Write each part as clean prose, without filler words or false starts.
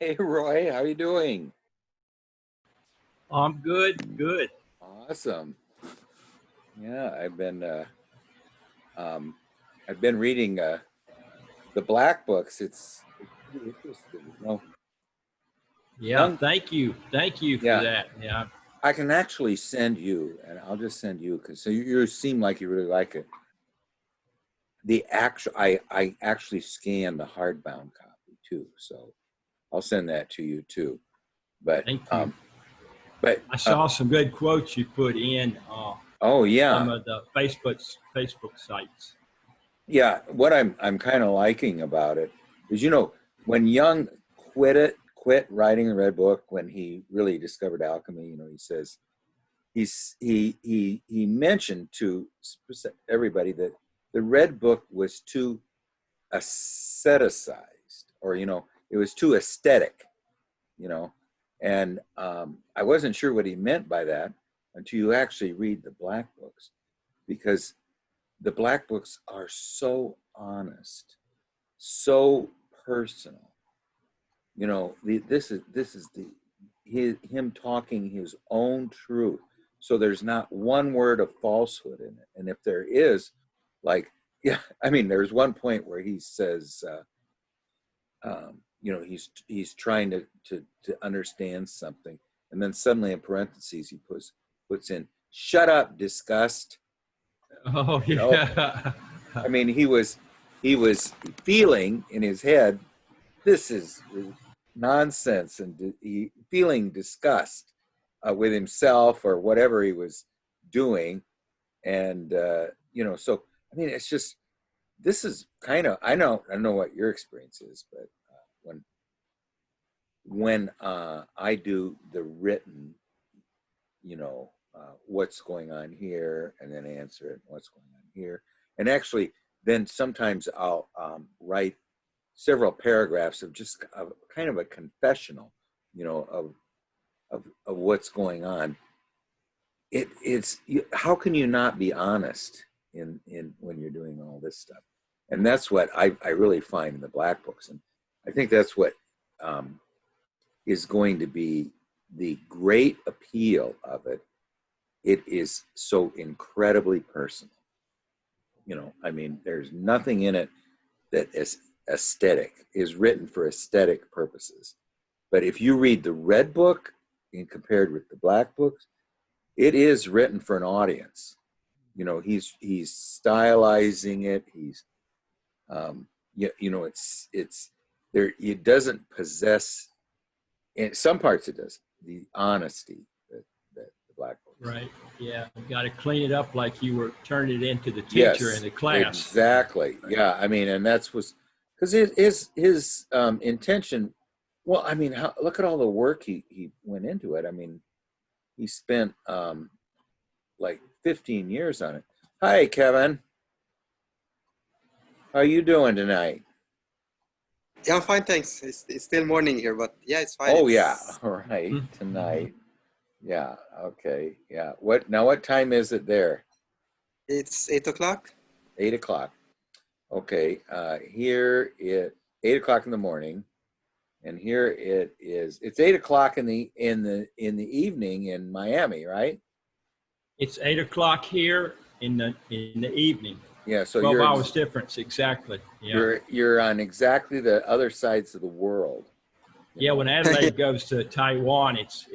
Hey Roy, how you doing? I'm good, good. Awesome. Yeah, um, I've been reading the Black Books. It's pretty interesting. Yeah, Young. thank you for Yeah, that. Yeah, I can actually send you, and I'll just send you because you seem like you really like it. I actually scanned the hardbound copy too, so I'll send that to you too. But thank you. um, but I saw some good quotes you put in oh some yeah, of the Facebook sites. yeah, what I'm kind of liking about it is, when Jung quit writing the Red Book when he really discovered alchemy. He says he mentioned to everybody that the Red Book was too asceticized, or it was too aesthetic, you know, and I wasn't sure what he meant by that until you actually read the Black Books, because the Black Books are so honest, so personal. This is him talking his own truth. So there's not one word of falsehood in it. And if there is, like, yeah, I mean, there's one point where he says, he's trying to understand something, and then suddenly in parentheses he puts in, "Shut up, disgust." Oh You know, yeah, I mean, he was feeling in his head, this is nonsense, and he feeling disgust with himself or whatever he was doing, and so I mean, it's just, this is kind of, I don't know what your experience is, but when I do the written, what's going on here, and then answer it, what's going on here, and actually then sometimes I'll write several paragraphs of just kind of a confessional, of what's going on. How can you not be honest in when you're doing all this stuff? And that's what I really find in the Black Books, and I think that's what um, is going to be the great appeal of it. It is so incredibly personal. I mean, there's nothing in it that is aesthetic, is written for aesthetic purposes. But if you read the Red Book and compared with the Black Books, it is written for an audience. He's stylizing it. He's it's there. It doesn't possess, in some parts it does, the honesty that the Black Books. right. Yeah, you got to clean it up like you were turning it into the teacher in Yes, the class. exactly. Right. Yeah, I mean, and that's was because his intention. Well, I mean, look at all the work he went into it. I mean, he spent like 15 years on it. Hi, Kevin. How you doing tonight? Yeah, I'm fine, thanks. It's still morning here, but yeah, it's fine. Oh yeah, It's all right. Mhm. Tonight. Yeah. Okay. Yeah. What time is it there? it's 8 o'clock. 8 o'clock. Okay. Here it 8 o'clock in the morning, and here it is. It's 8 o'clock in the evening in Miami, right? It's 8 o'clock here in the evening. Yeah. So 12 hours difference exactly. Yeah. you're on exactly the other sides of the world. You Yeah, know. when Adelaide goes to Taiwan, it's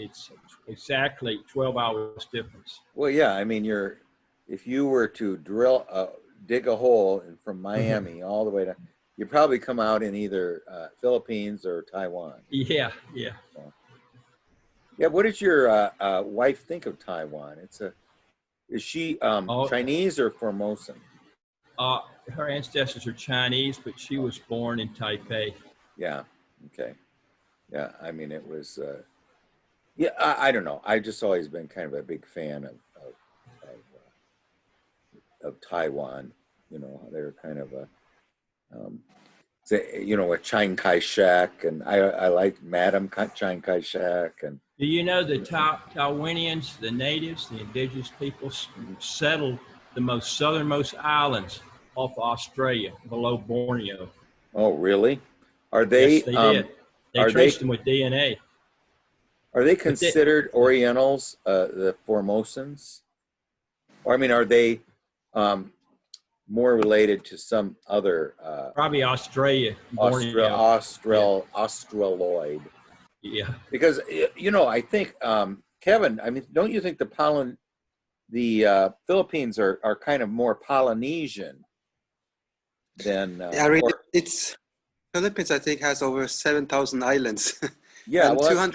exactly 12 hours difference. Well, yeah. I mean, if you were to dig a hole from Miami all the way to, you probably come out in either Philippines or Taiwan. Yeah, yeah. So, yeah. What does your wife think of Taiwan? Is she Oh, Chinese or Formosan? uh, her ancestors are Chinese, but she Oh, was born in Taipei. yeah. Okay. Yeah. I mean, it was. Yeah. I don't know. I just always been kind of a big fan of Taiwan. They're kind of a um, with Chiang Kai-shek, and I like Madam Chiang Kai-shek, and Do you know the Taiwanians, the natives, the indigenous peoples, settled the most southernmost islands off Australia below Borneo? oh really? Are Yes, they they did. They Are traced they them with DNA. are they But they, considered Orientals, the Formosans? Or I mean, are they um, more related to some other probably Australia, Borneo. Yeah, Australoid? yeah. Because I think Kevin, I mean, don't you think the Philippines are kind of more Polynesian than Yeah, really, or it's Philippines. I think has over 7,000 islands yeah, and well that's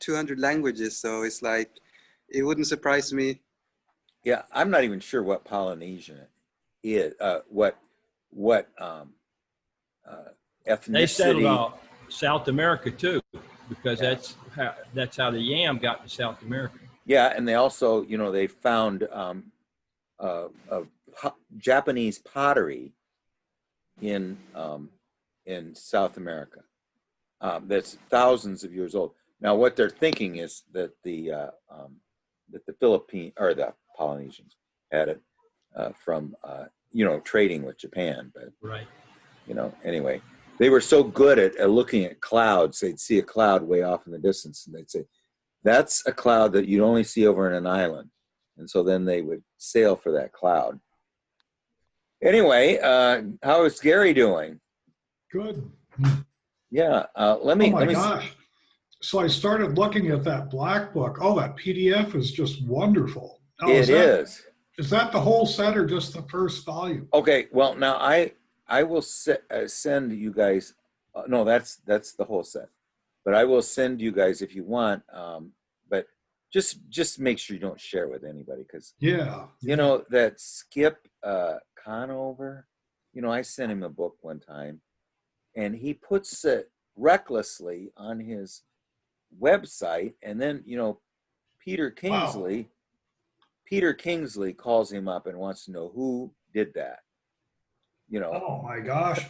200 languages. So it's like it wouldn't surprise me. yeah, I'm not even sure what Polynesian is, what uh, They settled ethnicity. South America too, because Yeah, that's how the yam got to South America. yeah, and they also, they found Japanese pottery in South America that's thousands of years old. Now, what they're thinking is that the Philippine or the Polynesians had it from trading with Japan, but Right. anyway, they were so good at looking at clouds. They'd see a cloud way off in the distance, and they'd say, "That's a cloud that you'd only see over in an island," and so then they would sail for that cloud. Anyway, how is Gary doing? Good. Yeah, Oh my let me. gosh. So I started looking at that black book. Oh, that PDF is just wonderful. Oh, It is. is that the whole set or just the first volume? Okay, well now I will send you guys. No, that's the whole set, but I will send you guys if you want. But just make sure you don't share it with anybody because Yeah. that Skip Conover. I sent him a book one time, and he puts it recklessly on his website, and then Peter Wow. Kingsley. Peter Kingsley calls him up and wants to know who did that. You know, Oh my gosh.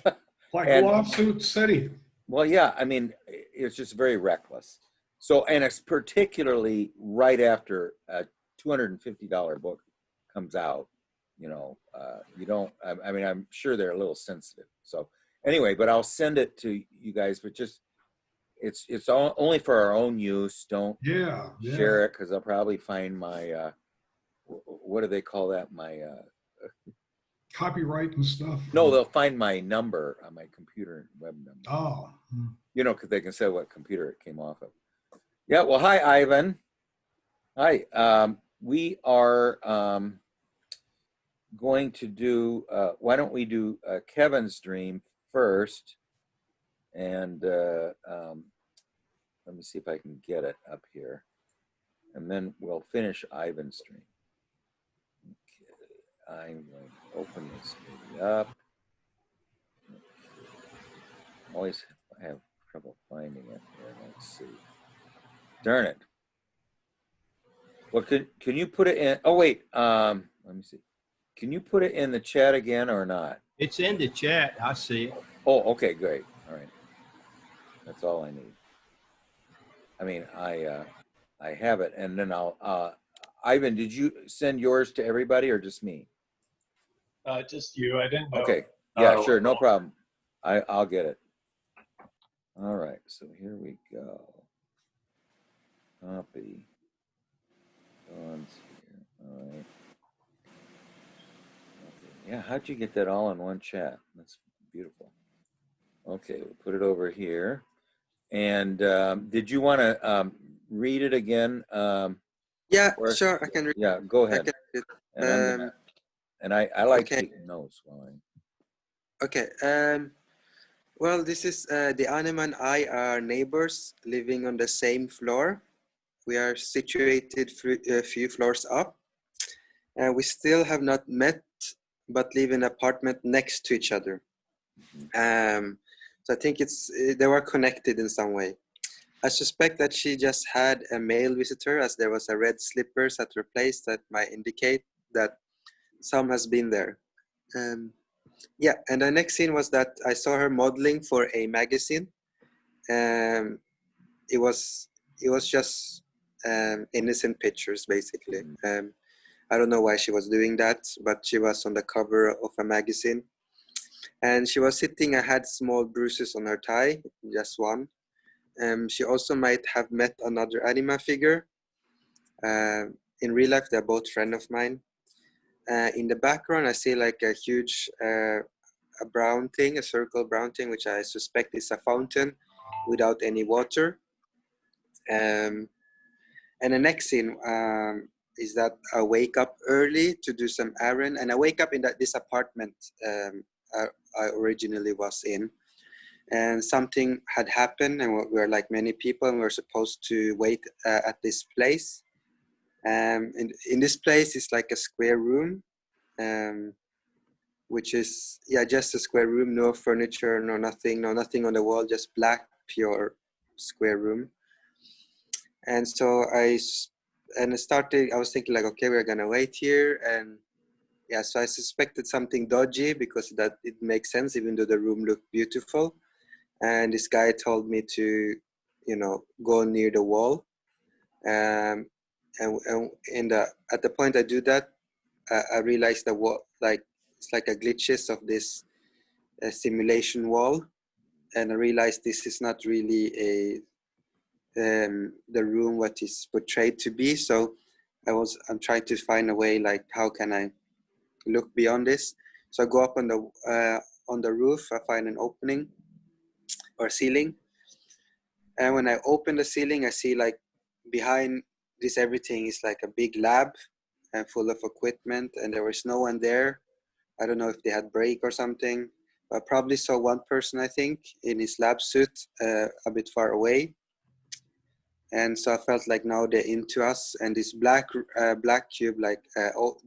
Like and Lawsuit City. well, yeah, I mean, it's just very reckless. So, and it's particularly right after a $250 book comes out. You don't. I mean, I'm sure they're a little sensitive. So, anyway, but I'll send it to you guys. But just it's only for our own use. Don't Yeah. Yeah. share it because I'll probably find my what do they call that? My Copyright and stuff. no, they'll find my number on my computer web number. Oh. Because they can say what computer it came off of. Yeah. Well, hi, Ivan. Hi. We are going to do. Why don't we do Kevin's dream first? And let me see if I can get it up here, and then we'll finish Ivan's dream. Okay. I'm going to open this baby up. Okay. Always have trouble finding it here. Let's see. Darn it. Well, can you put it in? Oh wait, let me see. Can you put it in the chat again or not? It's in the chat. I see it. Oh, okay, great. All right, that's all I need. I mean, I have it, and then I'll. Ivan, did you send yours to everybody or just me? Just you. I didn't know. Okay. Yeah, sure, no problem. I'll get it. All right, so here we go. Copy. Don's here. All right. Okay. Yeah, how'd you get that all in one chat? That's beautiful. Okay, we'll put it over here. And did you want to read it again? Yeah, or, sure. I can read. Yeah, go I ahead. can read. And I'm gonna, and I like Okay. taking notes while Okay. Well, this is the Anima and I are neighbors living on the same floor. We are situated a few floors up. We still have not met, but live in an apartment next to each other. So I think they were connected in some way. I suspect that she just had a male visitor, as there was a red slippers at her place that might indicate that some has been there. Yeah, and the next scene was that I saw her modeling for a magazine. It was just innocent pictures, basically. I don't know why she was doing that, but she was on the cover of a magazine. And she was sitting, I had small bruises on her thigh, just one. She also might have met another anima figure. In real life, they're both friends of mine. In the background, I see like a huge a brown thing, a circle brown thing, which I suspect is a fountain without any water. And the next scene is that I wake up early to do some errand, and I wake up in this apartment I originally was in. And something had happened, and we were like many people, and we were supposed to wait at this place. In this place, it's like a square room, which is just a square room, no furniture, no nothing on the wall, just black, pure square room. And so I was thinking like, okay, we're gonna wait here, and so I suspected something dodgy because that it makes sense, even though the room looked beautiful. And this guy told me to, go near the wall. And at the point I do that, I realized the wall, like it's like a glitches of this simulation wall, and I realized this is not really the room what is portrayed to be. So I'm trying to find a way, like how can I look beyond this? So I go up on the roof. I find an opening or ceiling, and when I open the ceiling, I see like behind this everything is like a big lab and full of equipment, and there was no one there. I don't know if they had break or something. I probably saw one person, I think, in his lab suit a bit far away. And so I felt like now they're into us, and this black cube, like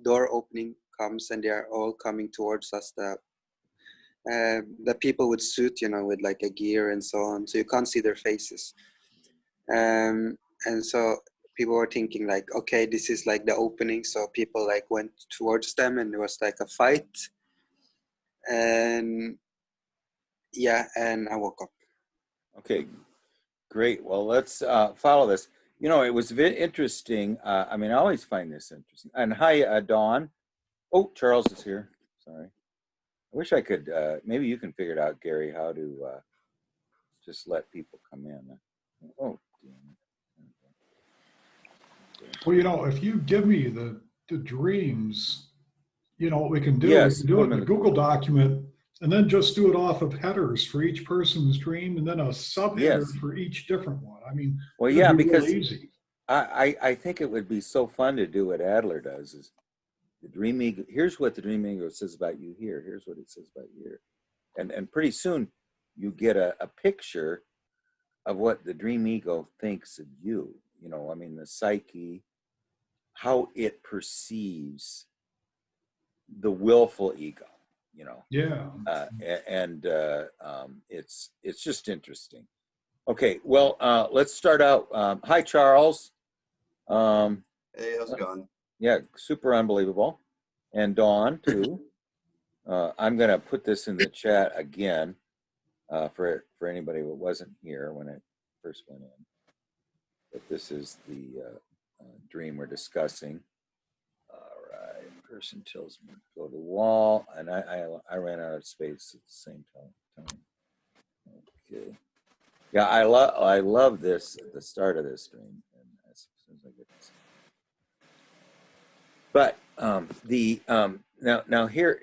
door opening comes, and they are all coming towards us. The people with suit, with like a gear and so on, so you can't see their faces. And so people were thinking like, okay, this is like the opening. So people like went towards them, and there was like a fight. And and I woke up. Okay, great. Well, let's follow this. It was interesting. I mean, I always find this interesting. And hi, Dawn. Oh, Charles is here. Sorry. I wish I could, maybe you can figure it out, Gary, how to just let people come in. Oh, Well, if you give me the dreams, what we can do, yes, we can do it in the Google document, and then just do it off of headers for each person's dream, and then a subheader for each different one. I mean, well, yeah, be because real easy. I think it would be so fun to do what Adler does, is the dream ego. Here's what the dream ego says about you here. Here's what it says about you here. And pretty soon you get a picture of what the dream ego thinks of you. I mean, the psyche, how it perceives the willful ego, and it's just interesting. Okay, well, let's start out. Hi, Charles. Hey, how's it going? Yeah, super unbelievable. And Dawn, too. I'm going to put this in the chat again for anybody who wasn't here when it first went in. But this is the dream we're discussing. All right, person tells me to go to the wall, and I ran out of space at the same time. Okay. Yeah, I love this at the start of this dream, and as soon as I get this. But now here,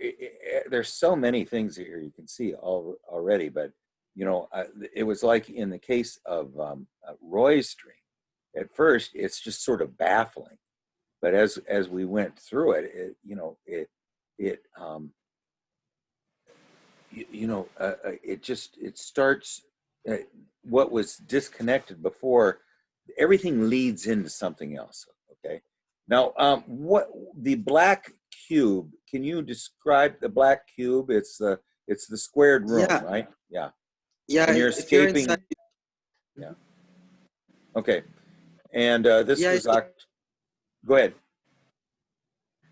there's so many things here you can see already. But it was like in the case of Roy's dream. At first, it's just sort of baffling, but as we went through it, it starts. What was disconnected before, everything leads into something else. Okay. Now, what the black cube? Can you describe the black cube? It's the squared room, right? Yeah. Yeah. And you're escaping. Yeah. Okay. And this was. Go ahead.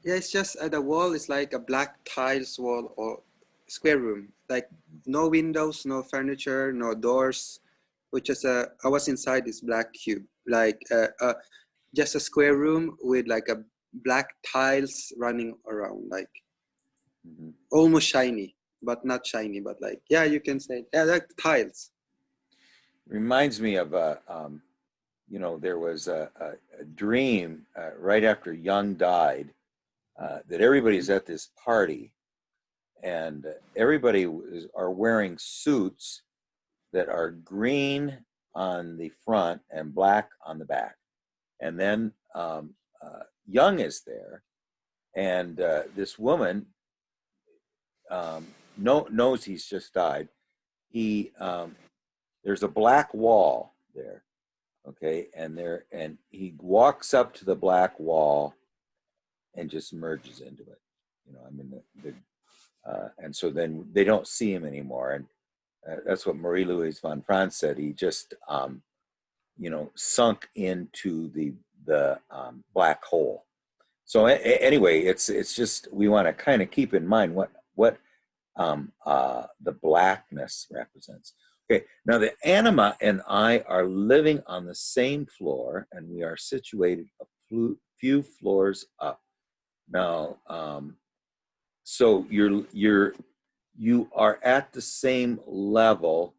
Yeah, it's just the wall is like a black tiles wall or square room, like no windows, no furniture, no doors, which is I was inside this black cube, like just a square room with like a black tiles running around, like almost shiny, but not shiny. But like, yeah, you can say, yeah, like tiles. Reminds me of you know, there was a dream right after Young died that everybody's at this party and everybody are wearing suits that are green on the front and black on the back. And then Young is there, and this woman knows he's just died. He there's a black wall there, okay, and he walks up to the black wall and just merges into it. You know, I mean, and so then they don't see him anymore, and that's what Marie-Louise von Franz said. He just you know, sunk into the black hole. So anyway, it's just, we want to kind of keep in mind what the blackness represents. Okay, now the anima and I are living on the same floor, and we are situated a few floors up. Now, so you are at the same level,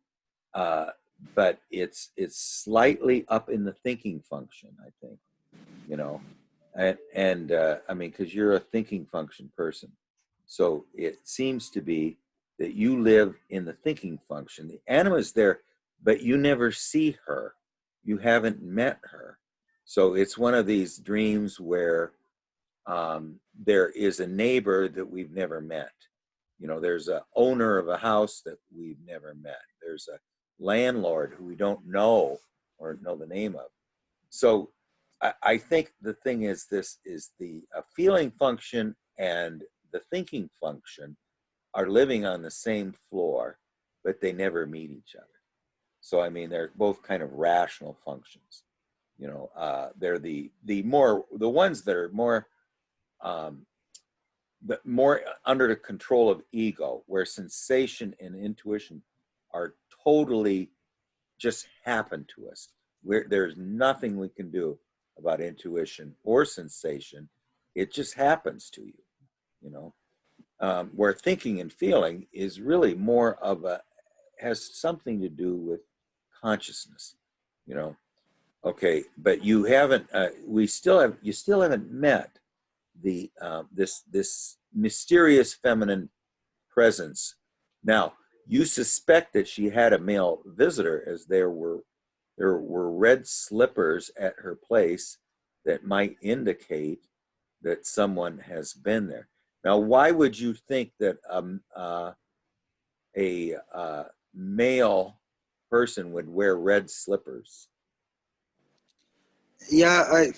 but it's slightly up in the thinking function, I think, you know, and I mean, because you're a thinking function person, so it seems to be that you live in the thinking function. The anima is there, but you never see her. You haven't met her. So it's one of these dreams where there is a neighbor that we've never met. You know, there's a owner of a house that we've never met. There's a landlord who we don't know or know the name of. So I think the thing is, this is the feeling function and the thinking function are living on the same floor, but they never meet each other. So, I mean, they're both kind of rational functions. You know, they're the ones that are more under the control of ego, where sensation and intuition are totally just happen to us. There's nothing we can do about intuition or sensation. It just happens to you, you know. Where thinking and feeling is really more of has something to do with consciousness, you know. Okay, but you haven't. You still haven't met the this mysterious feminine presence. Now, you suspect that she had a male visitor, as there were red slippers at her place that might indicate that someone has been there. Now, why would you think that a male person would wear red slippers? Yeah,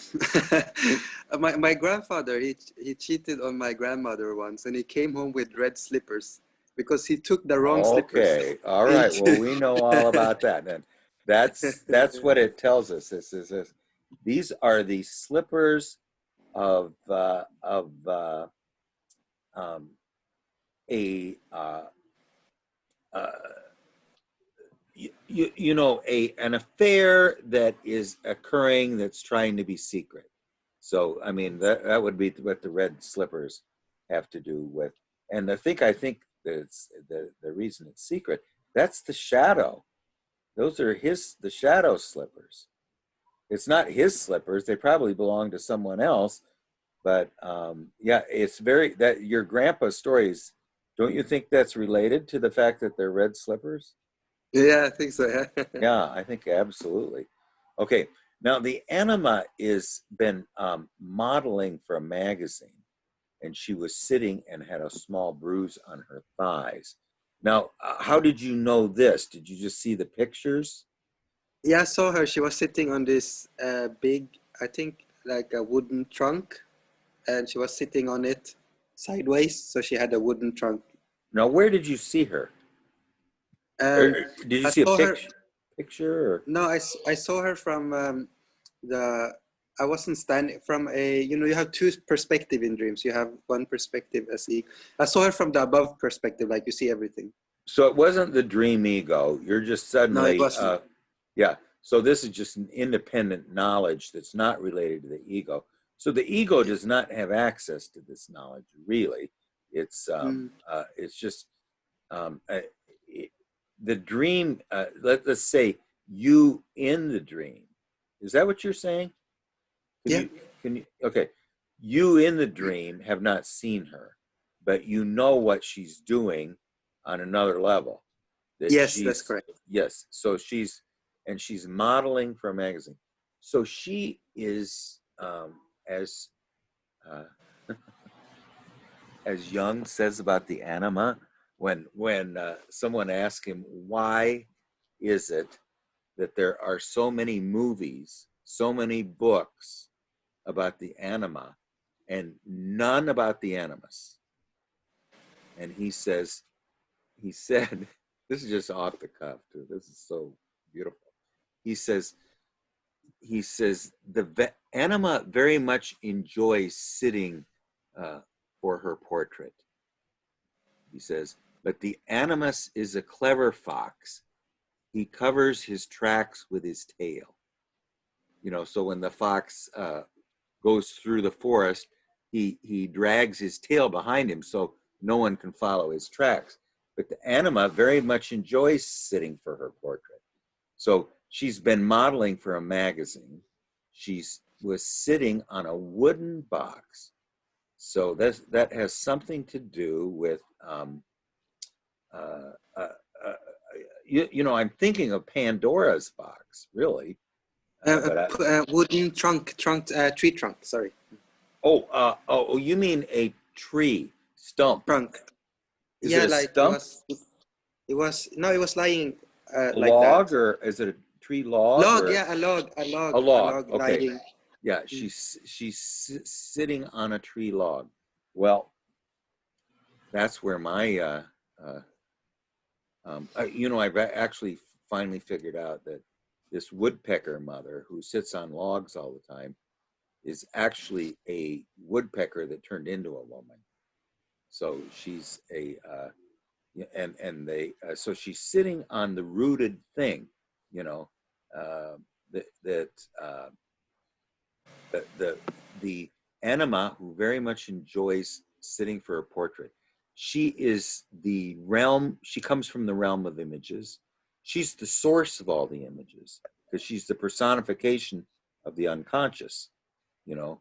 my grandfather, he cheated on my grandmother once, and he came home with red slippers because he took the wrong slippers. Okay, all right. Well, we know all about that. And that's what it tells us. These are the slippers of a you know, an affair that is occurring that's trying to be secret. So I mean, that would be what the red slippers have to do with. And I think that's the reason it's secret. That's the shadow. Those are the shadow slippers. It's not his slippers. They probably belong to someone else. But yeah, it's that your grandpa's stories. Don't you think that's related to the fact that they're red slippers? Yeah, I think so. Yeah, I think absolutely. Okay, now the anima is been modeling for a magazine, and she was sitting and had a small bruise on her thighs. Now, how did you know this? Did you just see the pictures? Yeah, I saw her. She was sitting on this big, I think, like a wooden trunk, and she was sitting on it sideways. So she had a wooden trunk. Now, where did you see her? Did you I see a saw her. picture? Or? No, I saw her from I wasn't standing from you have two perspectives in dreams. You have one perspective as I saw her from the above perspective, like you see everything. So it wasn't the dream ego. You're just suddenly, no, it wasn't. Yeah. So this is just an independent knowledge that's not related to the ego. So the ego does not have access to this knowledge, really. It's just um, uh, the dream, let's say you in the dream. Is that what you're saying? Yeah. Okay. You in the dream have not seen her, but you know what she's doing on another level. That Yes, that's correct. Yes. So she's modeling for a magazine. So she is, as uh, as Jung says about the anima, when someone asks him, why is it that there are so many movies, so many books about the anima and none about the animus? And he said, this is just off the cuff too. This is so beautiful. He says, the anima very much enjoys sitting for her portrait. He says, but the animus is a clever fox. He covers his tracks with his tail. You know, so when the fox goes through the forest, he drags his tail behind him so no one can follow his tracks. But the anima very much enjoys sitting for her portrait. So she's been modeling for a magazine. Was sitting on a wooden box. So that has something to do with, you know, I'm thinking of Pandora's box, really. Wooden tree trunk. Sorry. Oh, you mean a tree stump? Trunk. Is it a stump? It was lying A like log, that. or is it a tree log? Log, or yeah, a log. A log. Okay. Lying. Yeah, she's sitting on a tree log. Well, that's where my you know, I've actually finally figured out that this woodpecker mother who sits on logs all the time is actually a woodpecker that turned into a woman. So she's so she's sitting on the rooted thing, you know, the anima who very much enjoys sitting for a portrait. She comes from the realm of images. She's the source of all the images because she's the personification of the unconscious, you know,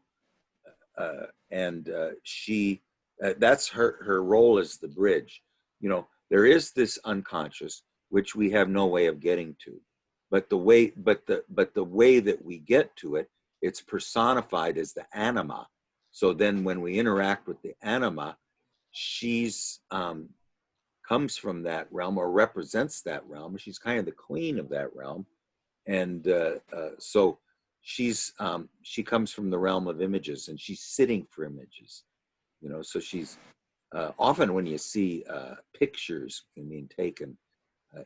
that's her role as the bridge. You know, there is this unconscious which we have no way of getting to, but the way that we get to it, it's personified as the anima. So then when we interact with the anima, she's comes from that realm or represents that realm. She's kind of the queen of that realm. And so she comes from the realm of images, and she's sitting for images, you know. So she's often when you see pictures being taken,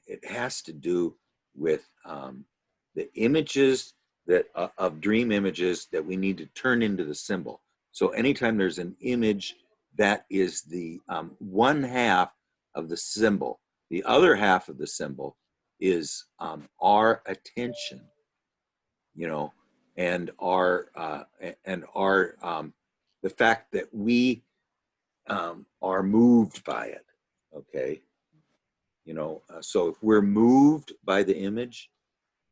it has to do with the images that of dream images that we need to turn into the symbol. So anytime there's an image that is the one half of the symbol, the other half of the symbol is our attention, you know, and our the fact that we are moved by it. Okay, you know, so if we're moved by the image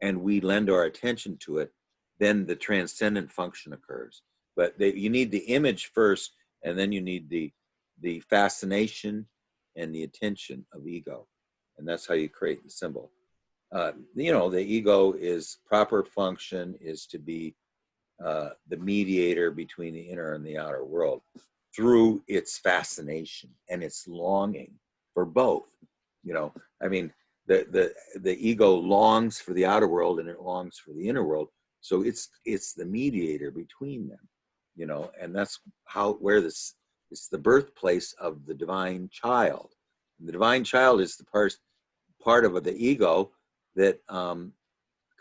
and we lend our attention to it, then the transcendent function occurs. But you need the image first, and then you need the fascination and the attention of ego, and that's how you create the symbol. You know, the ego is proper function is to be the mediator between the inner and the outer world through its fascination and its longing for both. You know, I mean, the ego longs for the outer world and it longs for the inner world. So it's the mediator between them, you know, and that's it's the birthplace of the divine child. And the divine child is the part of the ego that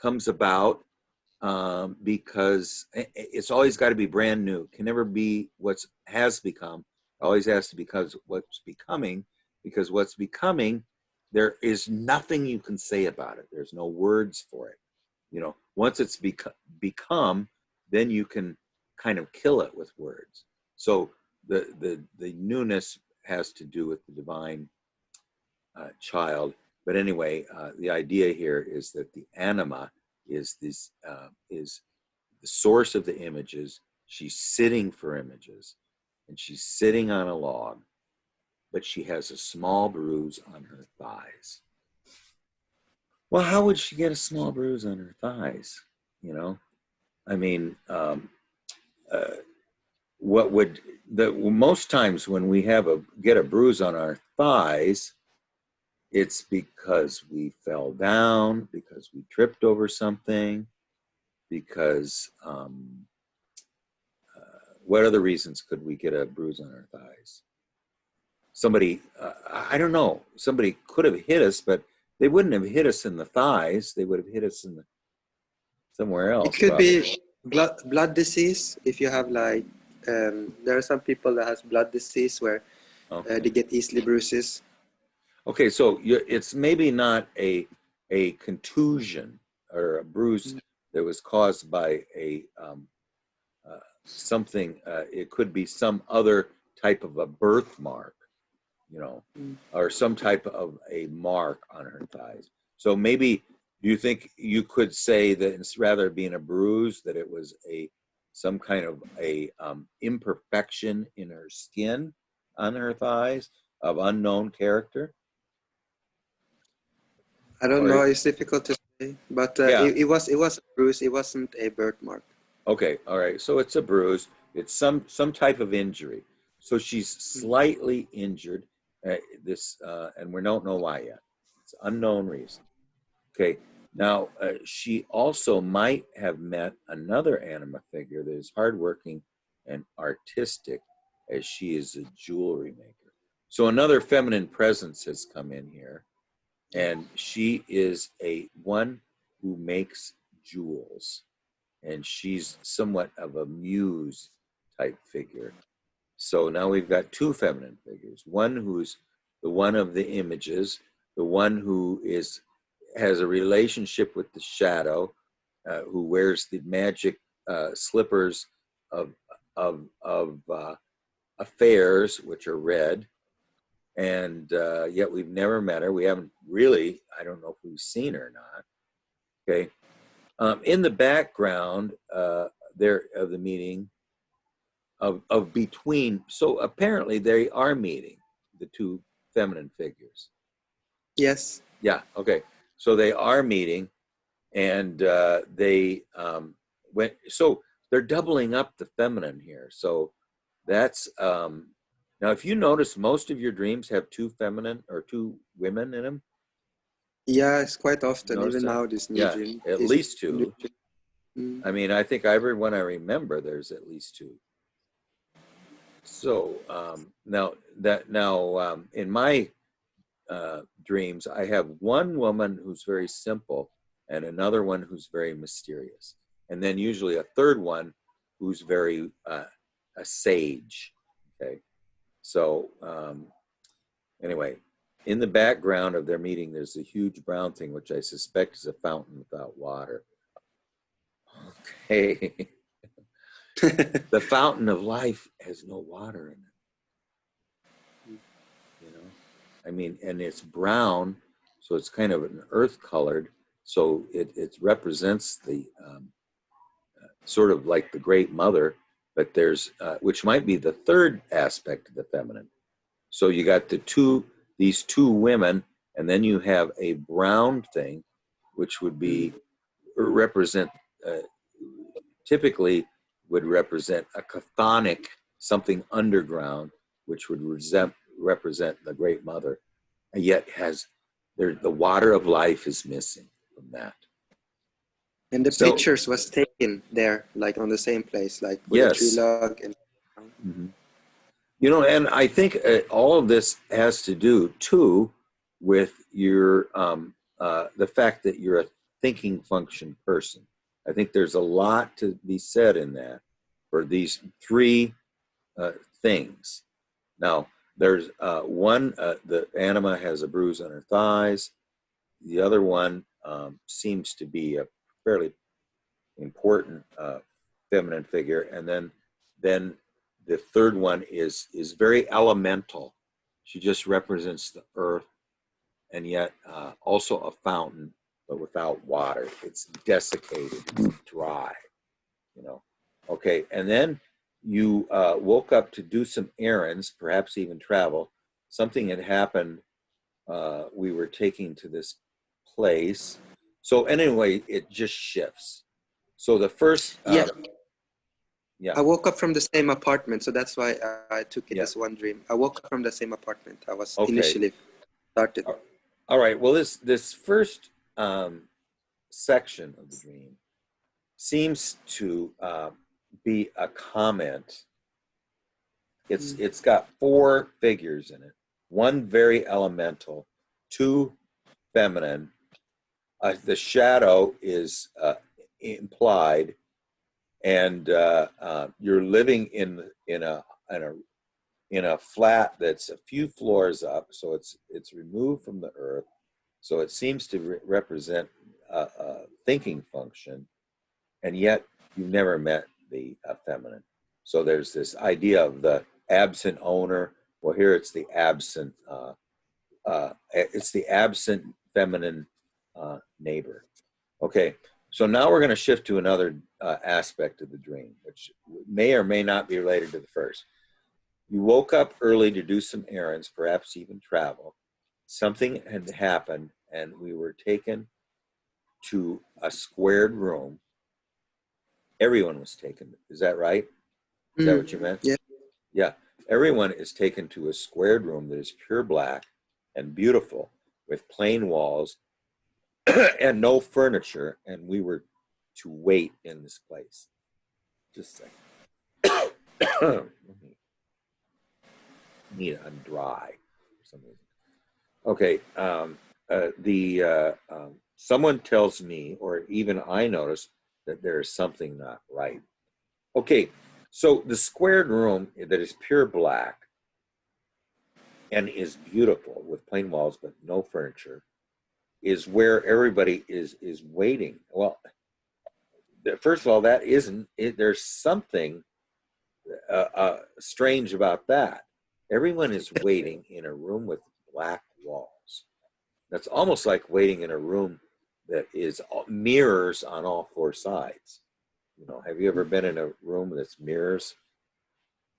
comes about because it's always got to be brand new. It can never be what has become. It always has to be what's becoming, because what's becoming, there is nothing you can say about it. There's no words for it. You know, once it's become, then you can kind of kill it with words. So the newness has to do with the divine child. But anyway, the idea here is that the anima is this is the source of the images. She's sitting for images, and she's sitting on a log, but she has a small bruise on her thighs. Well, how would she get a small bruise on her thighs? You know, I mean, what would most times when we get a bruise on our thighs, it's because we fell down, because we tripped over something, because what other reasons could we get a bruise on our thighs? Somebody, I don't know, somebody could have hit us, but they wouldn't have hit us in the thighs. They would have hit us in somewhere else. It could probably. be blood disease. If you have like, there are some people that has blood disease where they get easily bruises. Okay, so it's maybe not a contusion or a bruise that was caused by a something. It could be some other type of a birthmark, you know, or some type of a mark on her thighs. So maybe, do you think you could say that it's rather being a bruise, that it was some kind of a imperfection in her skin on her thighs of unknown character? I don't know. It's difficult to say, but it was a bruise. It wasn't a birthmark. Okay, all right. So it's a bruise. It's some type of injury. So she's slightly injured. And we don't know why yet. It's unknown reason. Okay. Now she also might have met another anima figure that is hardworking and artistic, as she is a jewelry maker. So another feminine presence has come in here. And she is one who makes jewels. And she's somewhat of a muse type figure. So now we've got two feminine figures. One who's the one of the images, the one who has a relationship with the shadow, who wears the magic slippers of affairs, which are red. And yet we've never met her. We haven't really, I don't know if we've seen her or not. Okay. In the background there of the meeting of between, so apparently they are meeting, the two feminine figures. Yes. Yeah, okay. So they are meeting, and they went, so they're doubling up the feminine here. So that's, now, if you notice, most of your dreams have two feminine or two women in them. Yeah, it's quite often. Notice even that? now, this new dream. At least two. Mm. I mean, I think every one I remember, there's at least two. So now in my dreams, I have one woman who's very simple and another one who's very mysterious, and then usually a third one who's very a sage. Okay. So anyway, in the background of their meeting, there's a huge brown thing, which I suspect is a fountain without water. Okay. The fountain of life has no water in it. You know, I mean, and it's brown, so it's kind of an earth colored. So it represents the sort of like the Great Mother, but there's which might be the third aspect of the feminine. So you got these two women, and then you have a brown thing, which would be represent typically would represent a chthonic, something underground, which would represent the Great Mother, and yet the water of life is missing from that. And the pictures was taken there, like on the same place, like with yes. the tree log. And you know, and I think all of this has to do too with your the fact that you're a thinking function person. I think there's a lot to be said in that for these three things. Now, there's one, the anima has a bruise on her thighs. The other one seems to be a fairly important feminine figure. And then the third one is very elemental. She just represents the earth. and yet also a fountain, but without water. It's desiccated, it's dry, you know. Okay, and then you woke up to do some errands, perhaps even travel. Something had happened. We were taking to this place. So anyway, it just shifts. So the first, Yeah. yeah, I woke up from the same apartment, so that's why I took it Yeah. as one dream. I woke up from the same apartment I was Okay. initially started. All right. Well, this first section of the dream seems to be a comment. It's got 4 figures in it. 1 very elemental, 2 feminine. The shadow is implied, and you're living in a flat that's a few floors up, so it's removed from the earth. So it seems to represent a thinking function, and yet you've never met the feminine. So there's this idea of the absent owner. Well, here it's the absent feminine neighbor. Okay, so now we're going to shift to another aspect of the dream, which may or may not be related to the first. You woke up early to do some errands, perhaps even travel. Something had happened, and we were taken to a squared room. Everyone was taken. Is that right? Is that what you meant? Yeah. Yeah. Everyone is taken to a squared room that is pure black and beautiful, with plain walls and no furniture, and we were to wait in this place. Just a second. Need it dry for some reason. Okay. Someone tells me, or even I notice, that there is something not right. Okay, so the squared room that is pure black and is beautiful with plain walls but no furniture is where everybody is waiting. Well, first of all, that isn't it. There's something strange about that. Everyone is waiting in a room with black walls. That's almost like waiting in a room that is mirrors on all 4 sides. You know, have you ever been in a room that's mirrors,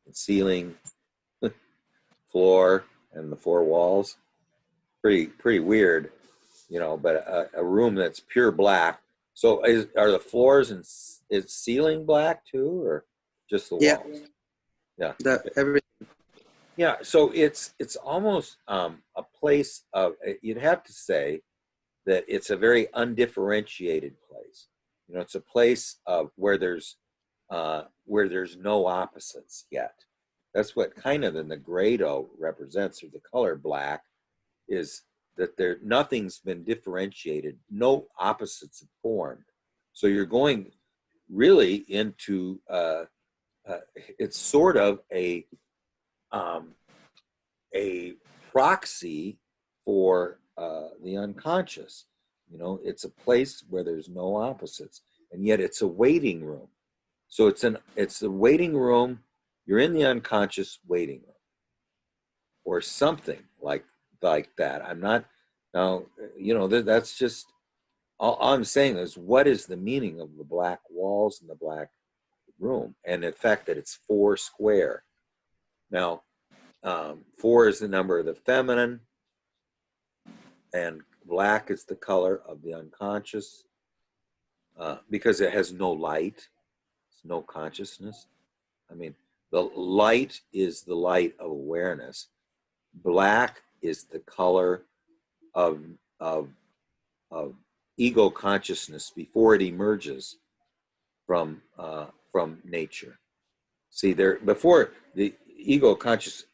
and ceiling, floor, and the 4 walls? Pretty weird, you know. But a room that's pure black. So, are the floors and is ceiling black too, or just the walls? Yeah. Everything. Yeah, so it's almost a place of, you'd have to say that it's a very undifferentiated place. You know, it's a place of where there's no opposites yet. That's what kind of the Negredo represents, or the color black, is that nothing's been differentiated, no opposites have formed. So you're going really into it's sort of a proxy for the unconscious. You know, it's a place where there's no opposites, and yet it's a waiting room. So it's the waiting room. You're in the unconscious waiting room, or something like that. I'm not now. You know, that's just all I'm saying is, what is the meaning of the black walls and the black room, and the fact that it's 4 square. Now, 4 is the number of the feminine, and black is the color of the unconscious, because it has no light, it's no consciousness. I mean, the light is the light of awareness. Black is the color of ego consciousness before it emerges from nature. See, before the ego conscious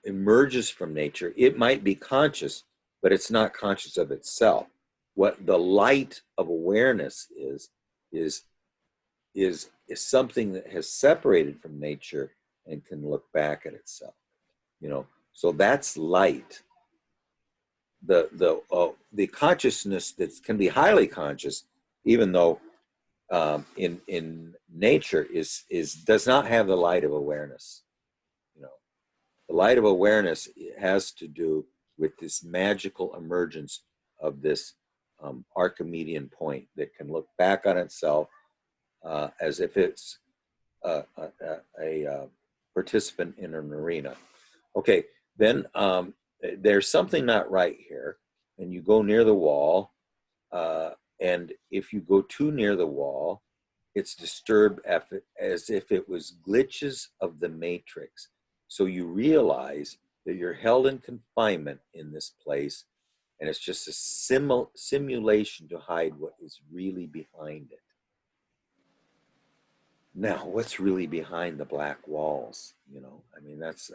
emerges from nature, it might be conscious, but it's not conscious of itself. What the light of awareness is something that has separated from nature and can look back at itself. You know, so that's light. The consciousness that can be highly conscious, even though in nature does not have the light of awareness. You know, the light of awareness has to do with this magical emergence of this Archimedean point that can look back on itself as if it's a participant in an arena. Okay, then there's something not right here, and you go near the wall, and if you go too near the wall, it's disturbed as if it was glitches of the matrix. So you realize that you're held in confinement in this place, and it's just a simulation to hide what is really behind it. Now, what's really behind the black walls? You know, I mean, that's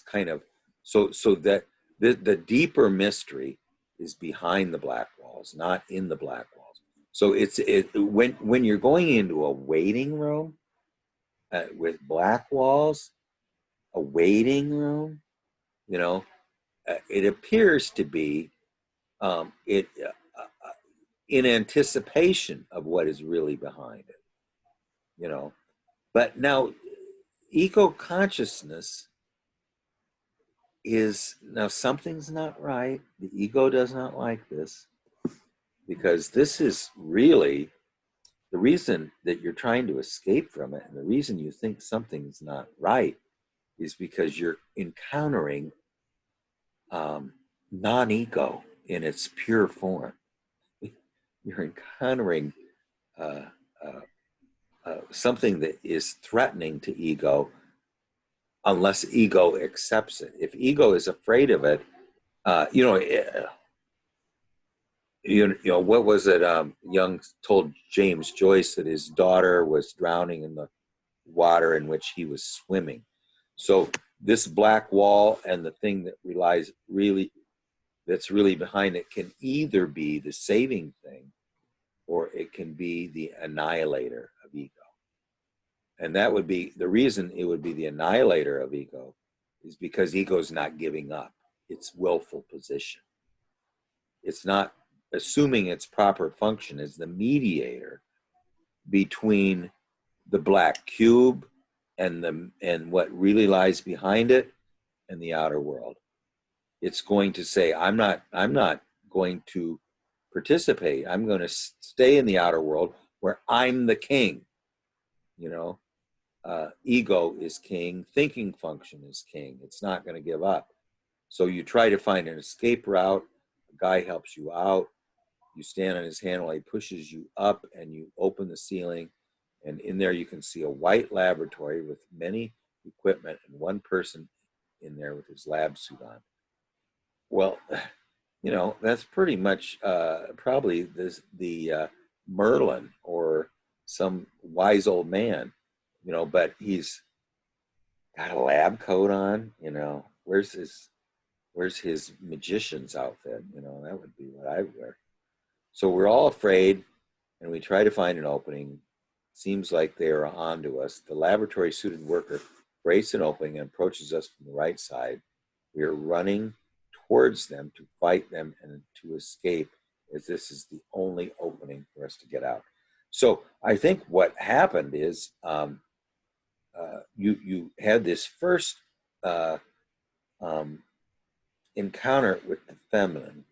kind of so that the deeper mystery is behind the black walls, not in the black walls. So when you're going into a waiting room with black walls, a waiting room, you know, it appears to be in anticipation of what is really behind it, you know. But now, ego consciousness is now something's not right. The ego does not like this, because this is really the reason that you're trying to escape from it, and the reason you think something's not right is because you're encountering non-ego in its pure form. You're encountering something that is threatening to ego, unless ego accepts it. If ego is afraid of it, you know, what was it? Jung told James Joyce that his daughter was drowning in the water in which he was swimming. So this black wall and the thing that that's really behind it can either be the saving thing, or it can be the annihilator of ego. And that would be the reason it would be the annihilator of ego, is because ego is not giving up its willful position. It's not assuming its proper function as the mediator between the black cube and what really lies behind it and the outer world. It's going to say, I'm not going to participate. I'm going to stay in the outer world where I'm the king. You know, ego is king, thinking function is king. It's not going to give up. So you try to find an escape route. A guy helps you out. You stand on his hand while he pushes you up, and you open the ceiling, and in there you can see a white laboratory with many equipment and one person in there with his lab suit on. Well, you know, that's pretty much probably the Merlin or some wise old man, you know, but he's got a lab coat on, you know. Where's his magician's outfit? You know, that would be what I would wear. So we're all afraid, and we try to find an opening. Seems like they are onto us. The laboratory suited worker breaks an opening and approaches us from the right side. We are running towards them to fight them and to escape, as this is the only opening for us to get out. So I think what happened is you had this first encounter with the feminine,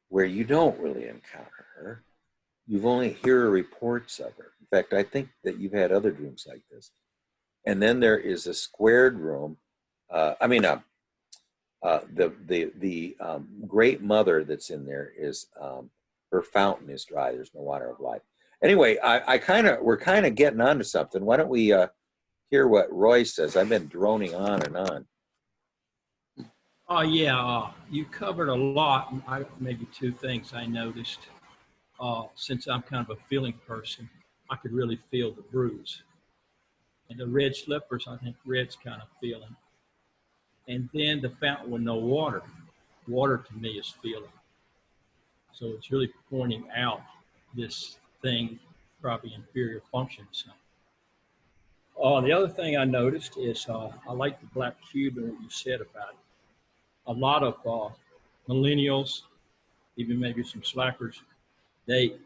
where you don't really encounter her. You've only hear reports of her. In fact, I think that you've had other dreams like this. And then there is a squared room. The great mother that's in there is her fountain is dry. There's no water of life. Anyway, we're kind of getting onto something. Why don't we hear what Roy says? I've been droning on and on. Oh yeah, you covered a lot. Maybe two things I noticed. Since I'm kind of a feeling person, I could really feel the bruise. And the red slippers, I think Red's kind of feeling. And then the fountain with no water. Water to me is feeling. So it's really pointing out this thing, probably inferior function. So. The other thing I noticed is I like the black cube and what you said about it. A lot of millennials, even maybe some slackers, the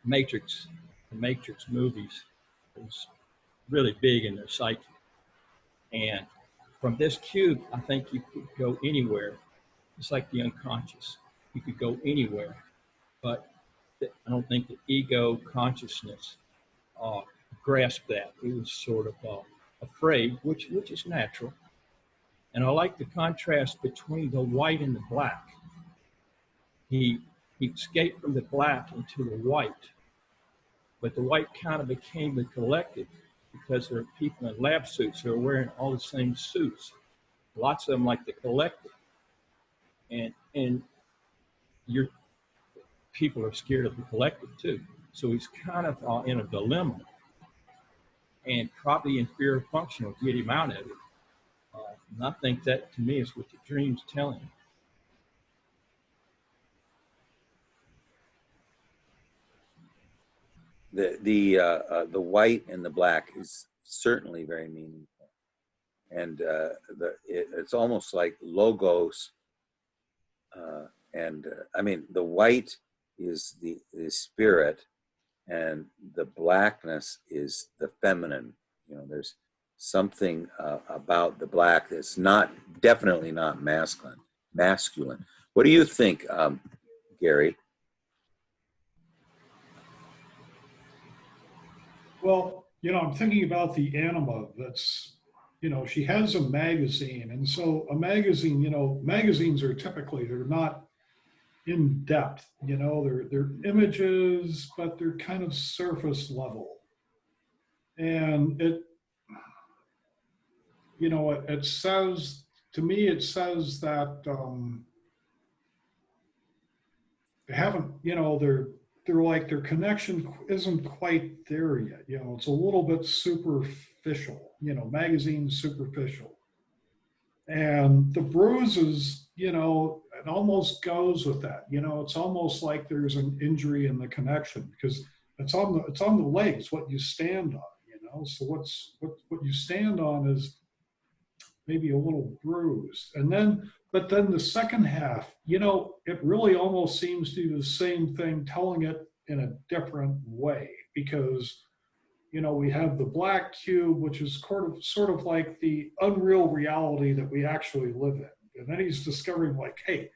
Matrix movies was really big in their psyche. And from this cube, I think you could go anywhere It's like the unconscious. You could go anywhere, but I don't think the ego consciousness grasped that. It was sort of afraid, which is natural. And I like the contrast between the white and the black. He escaped from the black into the white, but the white kind of became the collective because there are people in lab suits who are wearing all the same suits. Lots of them like the collective, and your people are scared of the collective too. So he's kind of in a dilemma, and probably in fear of function will get him out of it. And I think that to me is what the dream's telling him. The white and the black is certainly very meaningful, and it's almost like logos. I mean, the white is the spirit, and the blackness is the feminine. You know, there's something about the black that's definitely not masculine. What do you think, Gary? Well, I'm thinking about the anima that's, she has a magazine. And so a magazine, magazines are they're not in depth, they're images, but they're kind of surface level. And it says, to me, it says that they haven't, they're like their connection isn't quite there yet. It's a little bit superficial, magazine superficial. And the bruises, it almost goes with that. It's almost like there's an injury in the connection because it's on the legs, what you stand on, So what you stand on is maybe a little bruised. But then the second half, it really almost seems to do the same thing, telling it in a different way because, we have the black cube, which is sort of like the unreal reality that we actually live in. And then he's discovering like, hey,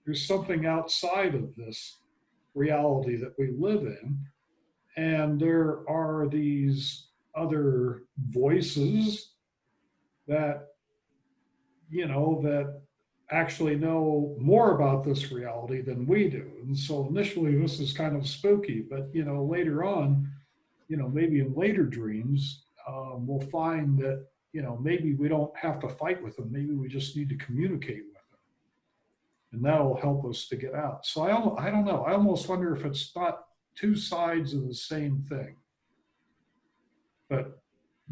there's something outside of this reality that we live in. And there are these other voices that that actually know more about this reality than we do. And so initially this is kind of spooky, but later on, maybe in later dreams, we'll find that, maybe we don't have to fight with them. Maybe we just need to communicate with them. And that'll help us to get out. So I don't know. I almost wonder if it's not two sides of the same thing. But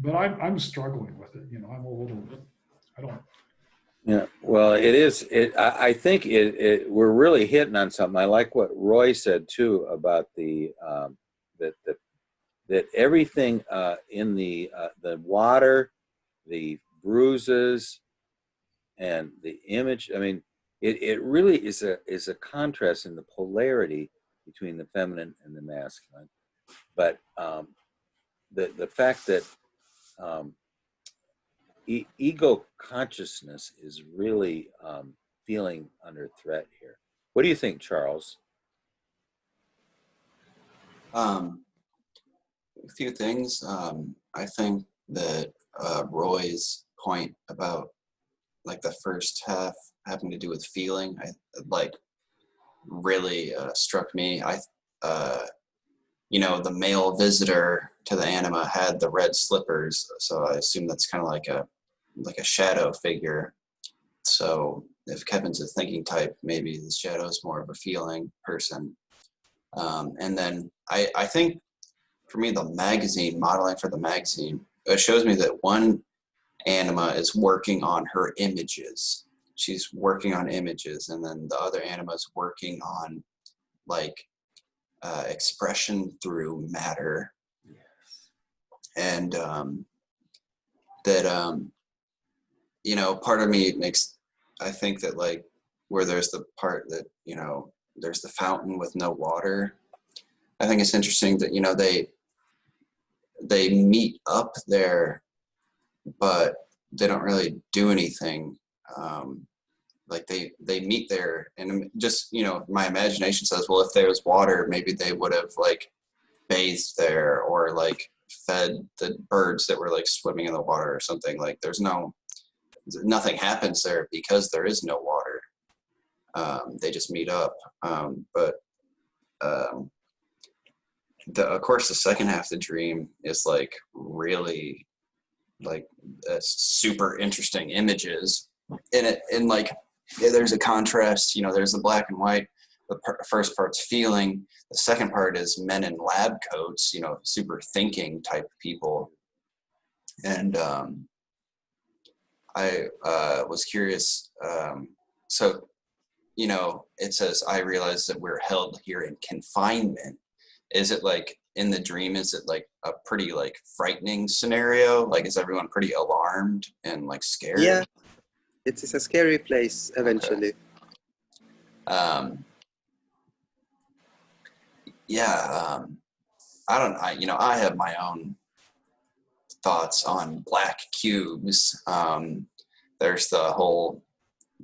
I'm struggling with it. I'm a little, I don't. Yeah, well, it is. I think we're really hitting on something. I like what Roy said too about the that everything in the water, the bruises, and the image. I mean, it really is a contrast in the polarity between the feminine and the masculine. But the fact that ego consciousness is really feeling under threat here. What do you think, Charles? A few things. I think that Roy's point about like the first half having to do with feeling, really struck me. The male visitor to the anima had the red slippers, so I assume that's kind of like a shadow figure. So if Kevin's a thinking type, maybe the shadow is more of a feeling person. And then I think for me, the magazine, modeling for the magazine, it shows me that one anima is working on her images. She's working on images, and then the other anima is working on expression through matter. Yes. And part of me I think that where there's the part that, there's the fountain with no water. I think it's interesting that, they meet up there, but they don't really do anything. they meet there, and just, you know, my imagination says, well, if there was water, maybe they would have like bathed there, or like fed the birds that were like swimming in the water or something. Like nothing happens there because there is no water. They just meet up. But of course, the second half of the dream is like really like super interesting images in it. And like, yeah, there's a contrast, you know, there's the black and white. The first part's feeling. The second part is men in lab coats, you know, super thinking type people. And I was curious. So, you know, it says, I realize that we're held here in confinement. Is it like in the dream, is it like a pretty like frightening scenario? Like, is everyone pretty alarmed and like scared? Yeah, it is a scary place eventually. Okay. Yeah, I have my own thoughts on black cubes. There's the whole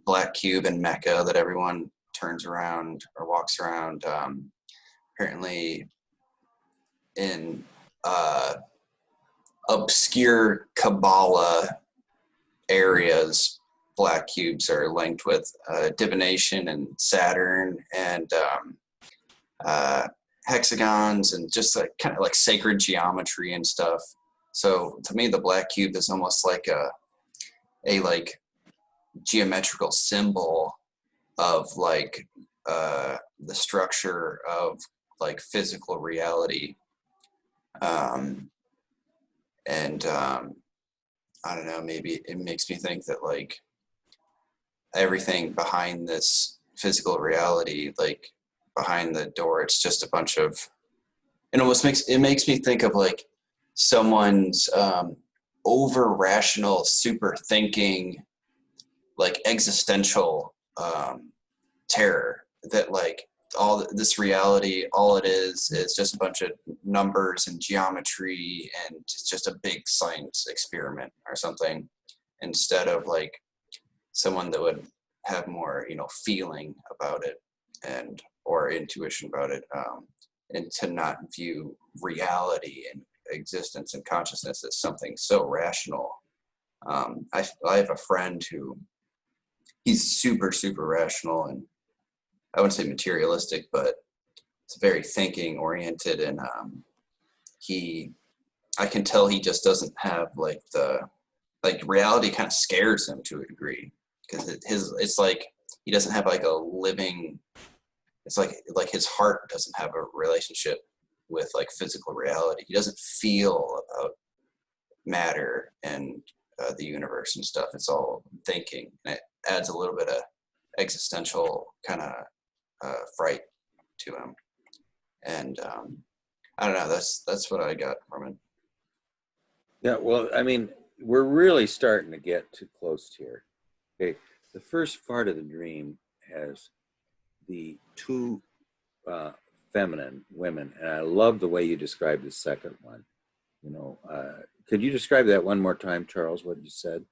black cube in Mecca that everyone turns around or walks around. Apparently in obscure Kabbalah areas, black cubes are linked with divination and Saturn and hexagons and just like kind of like sacred geometry and stuff. So to me, the black cube is almost like a like geometrical symbol of like the structure of like physical reality. I don't know, maybe it makes me think that like everything behind this physical reality, like behind the door, it's just a bunch of, it almost makes me think of like someone's over rational, super thinking, like existential terror, that like all this reality, all it is just a bunch of numbers and geometry, and it's just a big science experiment or something, instead of like someone that would have more, you know, feeling about it and or intuition about it, and to not view reality and existence and consciousness as something so rational. I have a friend who, he's super rational, and I wouldn't say materialistic, but it's very thinking oriented, and I can tell he just doesn't have like reality kind of scares him to a degree, because it's like he doesn't have like a living, it's like his heart doesn't have a relationship with like physical reality. He doesn't feel about matter and the universe and stuff. It's all thinking, and it adds a little bit of existential kind of fright to him. And I don't know, that's what I got from it. Yeah, well, I mean, we're really starting to get too close here. Okay, the first part of the dream has the two feminine women, and I love the way you described the second one. You know, could you describe that one more time, Charles, what you said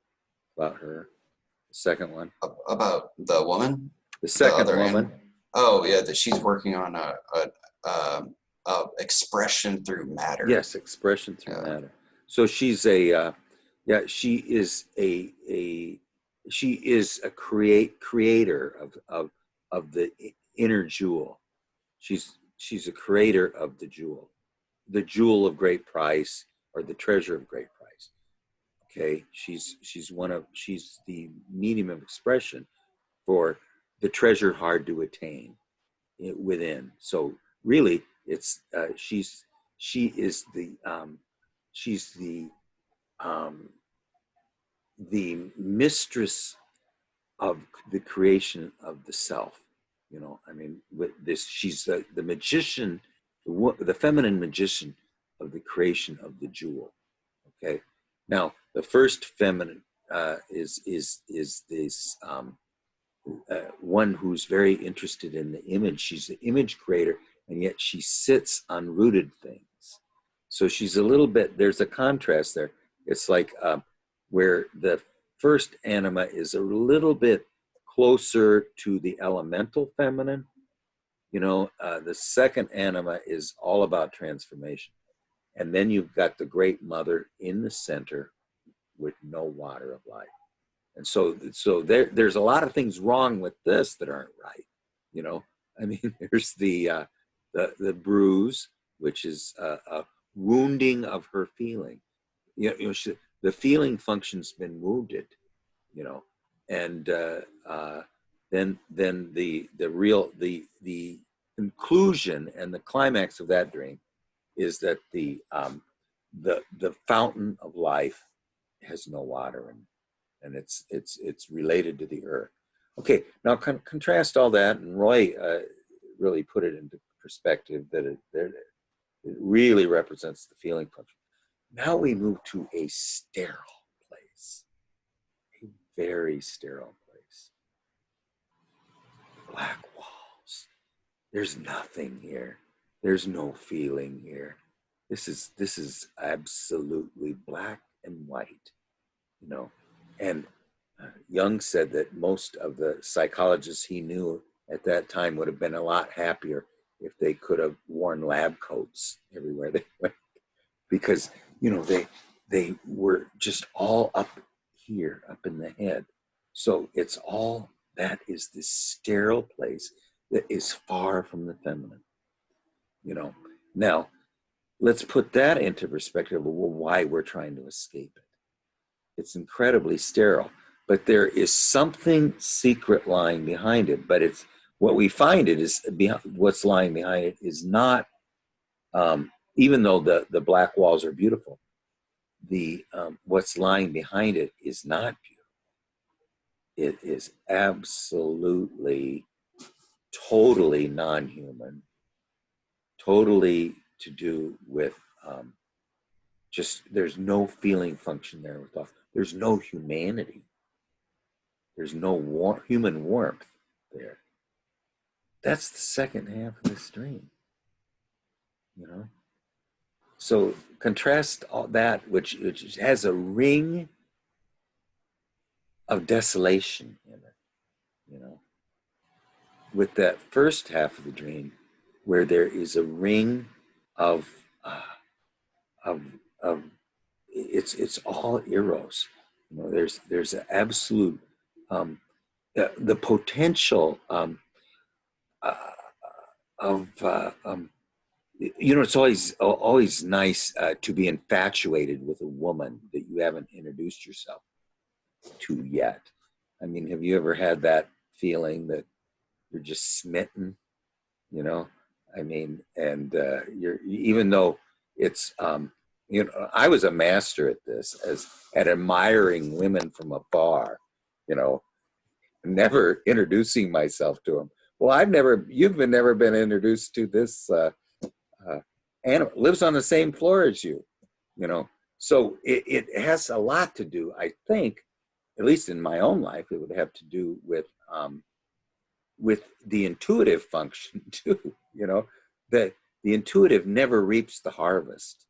about her? The second one? About the woman? The second woman? Oh, yeah, that she's working on a expression through matter. Yes, expression through matter. So she's she is a creator of the inner jewel. She's a creator of the jewel of great price, or the treasure of great price. Okay, she's the medium of expression for the treasure hard to attain within. So really, it's she's the mistress of the creation of the self. You know, I mean, with this, she's the magician, the feminine magician of the creation of the jewel. Okay, now the first feminine is this one who's very interested in the image. She's the image creator, and yet she sits on rooted things. So she's a little bit, there's a contrast there. It's like where the first anima is a little bit closer to the elemental feminine. The second anima is all about transformation. And then you've got the great mother in the center with no water of life. And so there's a lot of things wrong with this that aren't right. I mean, there's the bruise, which is a wounding of her feeling. The feeling function's been wounded, and then the conclusion and the climax of that dream is that the fountain of life has no water in it, and it's related to the earth. Okay, now contrast all that, and Roy really put it into perspective that it really represents the feeling function. Now we move to a sterile place, a very sterile place. Black walls. There's nothing here. There's no feeling here. This is absolutely black and white, And Jung said that most of the psychologists he knew at that time would have been a lot happier if they could have worn lab coats everywhere they went, because they were just all up here, up in the head. So it's all that is this sterile place that is far from the feminine. Now let's put that into perspective of why we're trying to escape it. It's incredibly sterile, but there is something secret lying behind it. But it's what we find it is what's lying behind it is not, even though the black walls are beautiful, the what's lying behind it is not beautiful. It is absolutely, totally non-human, totally to do with just there's no feeling function there with all. There's no humanity. There's no human warmth there. That's the second half of this dream. So contrast all that, which has a ring of desolation in it, with that first half of the dream, where there is a ring of it's all eros. There's an absolute the potential of it's always nice to be infatuated with a woman that you haven't introduced yourself to yet. I mean, have you ever had that feeling that you're just smitten? I mean, and you're, even though it's I was a master at this, at admiring women from afar, never introducing myself to them. Well, you've never been introduced to this animal, lives on the same floor as you, So it has a lot to do, I think, at least in my own life, it would have to do with the intuitive function too, that the intuitive never reaps the harvest.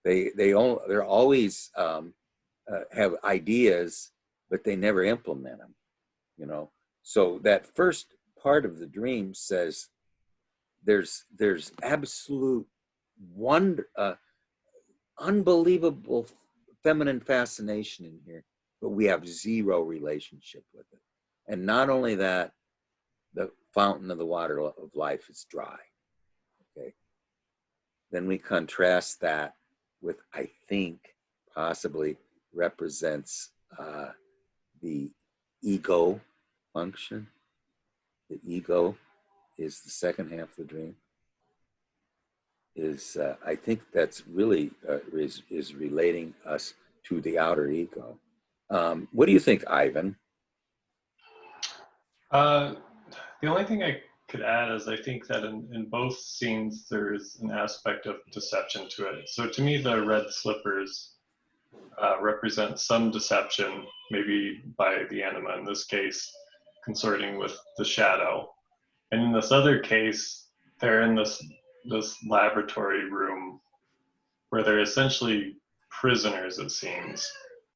They're always have ideas, but they never implement them. So that first part of the dream says there's absolute wonder, unbelievable feminine fascination in here, but we have zero relationship with it. And not only that, the fountain of the water of life is dry. Okay. Then we contrast that with, I think, possibly represents the ego function. The ego is the second half of the dream. I think that's really is relating us to the outer ego. What do you think, Ivan? The only thing I could add is I think that in both scenes there's an aspect of deception to it. So to me, the red slippers represent some deception, maybe by the anima in this case, consorting with the shadow. And in this other case, they're in this laboratory room where they're essentially prisoners, it seems.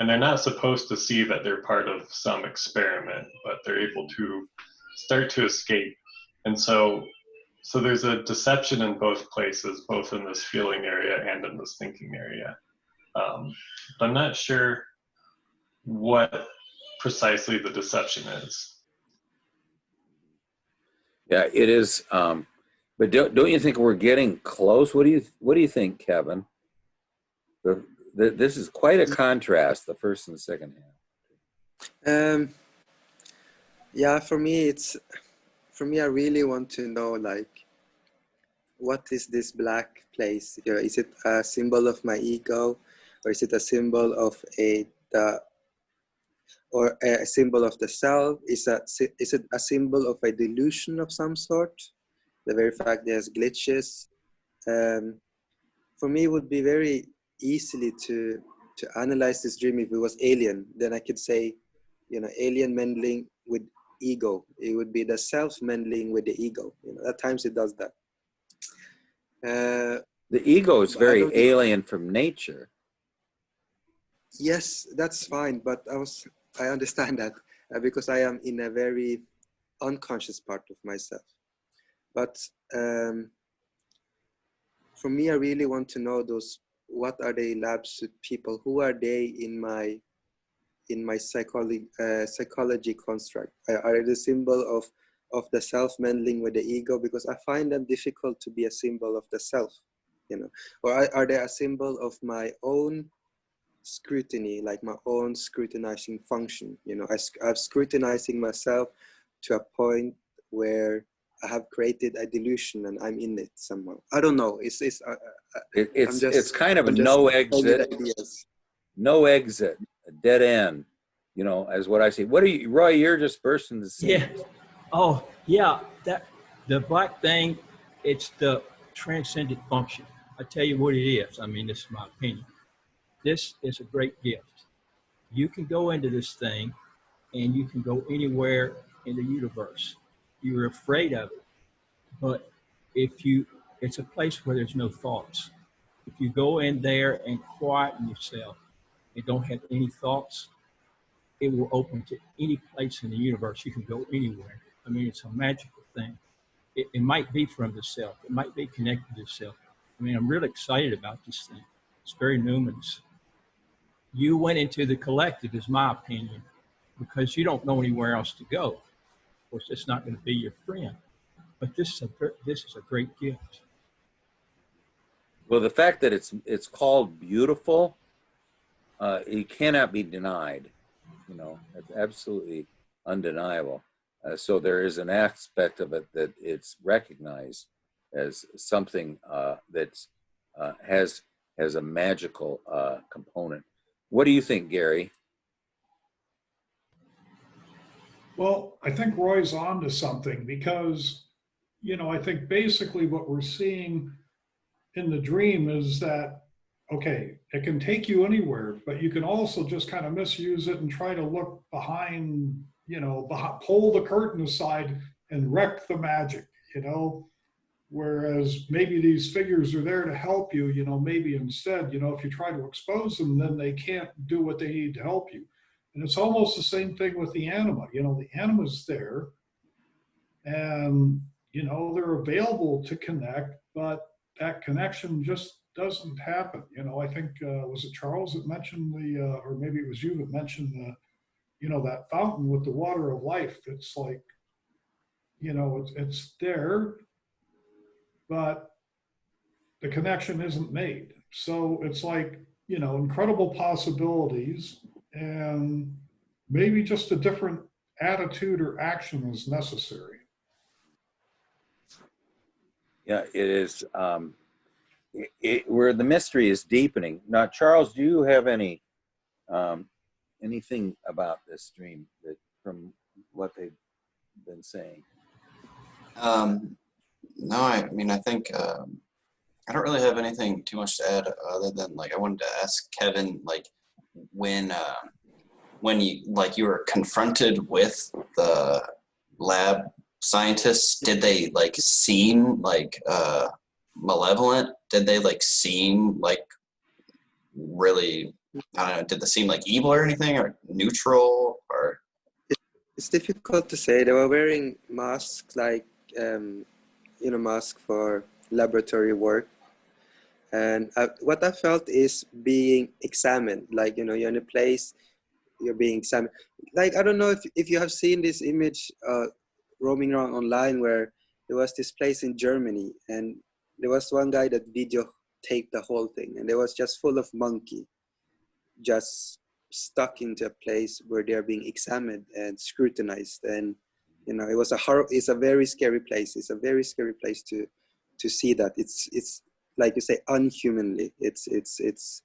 and they're not supposed to see that they're part of some experiment, but they're able to start to escape. And so there's a deception in both places, both in this feeling area and in this thinking area. But I'm not sure what precisely the deception is. Yeah, it is. But don't you think we're getting close? What do you think, Kevin? This is quite a contrast, the first and the second half. Yeah, for me, I really want to know, like, what is this black place? Is it a symbol of my ego, or is it a symbol of a symbol of the self? Is it a symbol of a delusion of some sort? The very fact there's glitches. For me, it would be very easily to analyze this dream. If it was alien, then I could say, alien meddling with ego. It would be the self meddling with the ego. At times it does that. The ego is very alien from nature. Yes, that's fine, but I understand that because I am in a very unconscious part of myself. But for me, I really want to know what are they labs with people? Who are they in my psychology construct? Are they the symbol of the self meddling with the ego? Because I find them difficult to be a symbol of the self, or are they a symbol of my own scrutiny, like my own scrutinizing function? I'm scrutinizing myself to a point where I have created a delusion and I'm in it somehow. I don't know. It's kind of a no exit, a dead end. As what I see. What are you, Roy? You're just bursting the seams. Yeah. Oh, yeah. That the black thing, it's the transcendent function. I tell you what it is. I mean, this is my opinion. This is a great gift. You can go into this thing and you can go anywhere in the universe. You're afraid of it, but it's a place where there's no thoughts. If you go in there and quieten yourself and don't have any thoughts, it will open to any place in the universe. You can go anywhere. I mean, it's a magical thing. It might be from the self. It might be connected to the self. I mean, I'm really excited about this thing. It's very numinous. You went into the collective, is my opinion, because you don't know anywhere else to go. Of course, it's not going to be your friend, but this is a great gift. Well, the fact that it's called beautiful, it cannot be denied. It's absolutely undeniable. So there is an aspect of it that it's recognized as something that has a magical component. What do you think, Gary? Well, I think Roy's on to something because, I think basically what we're seeing in the dream is that, okay, it can take you anywhere, but you can also just kind of misuse it and try to look behind, pull the curtain aside and wreck the magic, whereas maybe these figures are there to help you, maybe instead, if you try to expose them, then they can't do what they need to help you. And it's almost the same thing with the anima. The anima's there and, they're available to connect, but that connection just doesn't happen. I think, was it Charles that mentioned or maybe it was you that mentioned that fountain with the water of life. It's like, it's there, but the connection isn't made. So it's like, incredible possibilities and maybe just a different attitude or action is necessary. Yeah, it is. Where the mystery is deepening. Now, Charles, do you have anything about this dream that from what they've been saying? No, I mean, I think I don't really have anything too much to add other than I wanted to ask Kevin, when you were confronted with the lab scientists, did they seem malevolent? Did they seem really I don't know, did they seem like evil or anything, or neutral, or? It's difficult to say. They were wearing masks, like masks for laboratory work. And what I felt is being examined. Like, you're in a place, you're being examined. Like, I don't know if you have seen this image roaming around online, where there was this place in Germany, and there was one guy that videotaped the whole thing, and it was just full of monkey, just stuck into a place where they're being examined and scrutinized. And it's a very scary place. It's a very scary place to see that. It's like you say, unhumanly. It's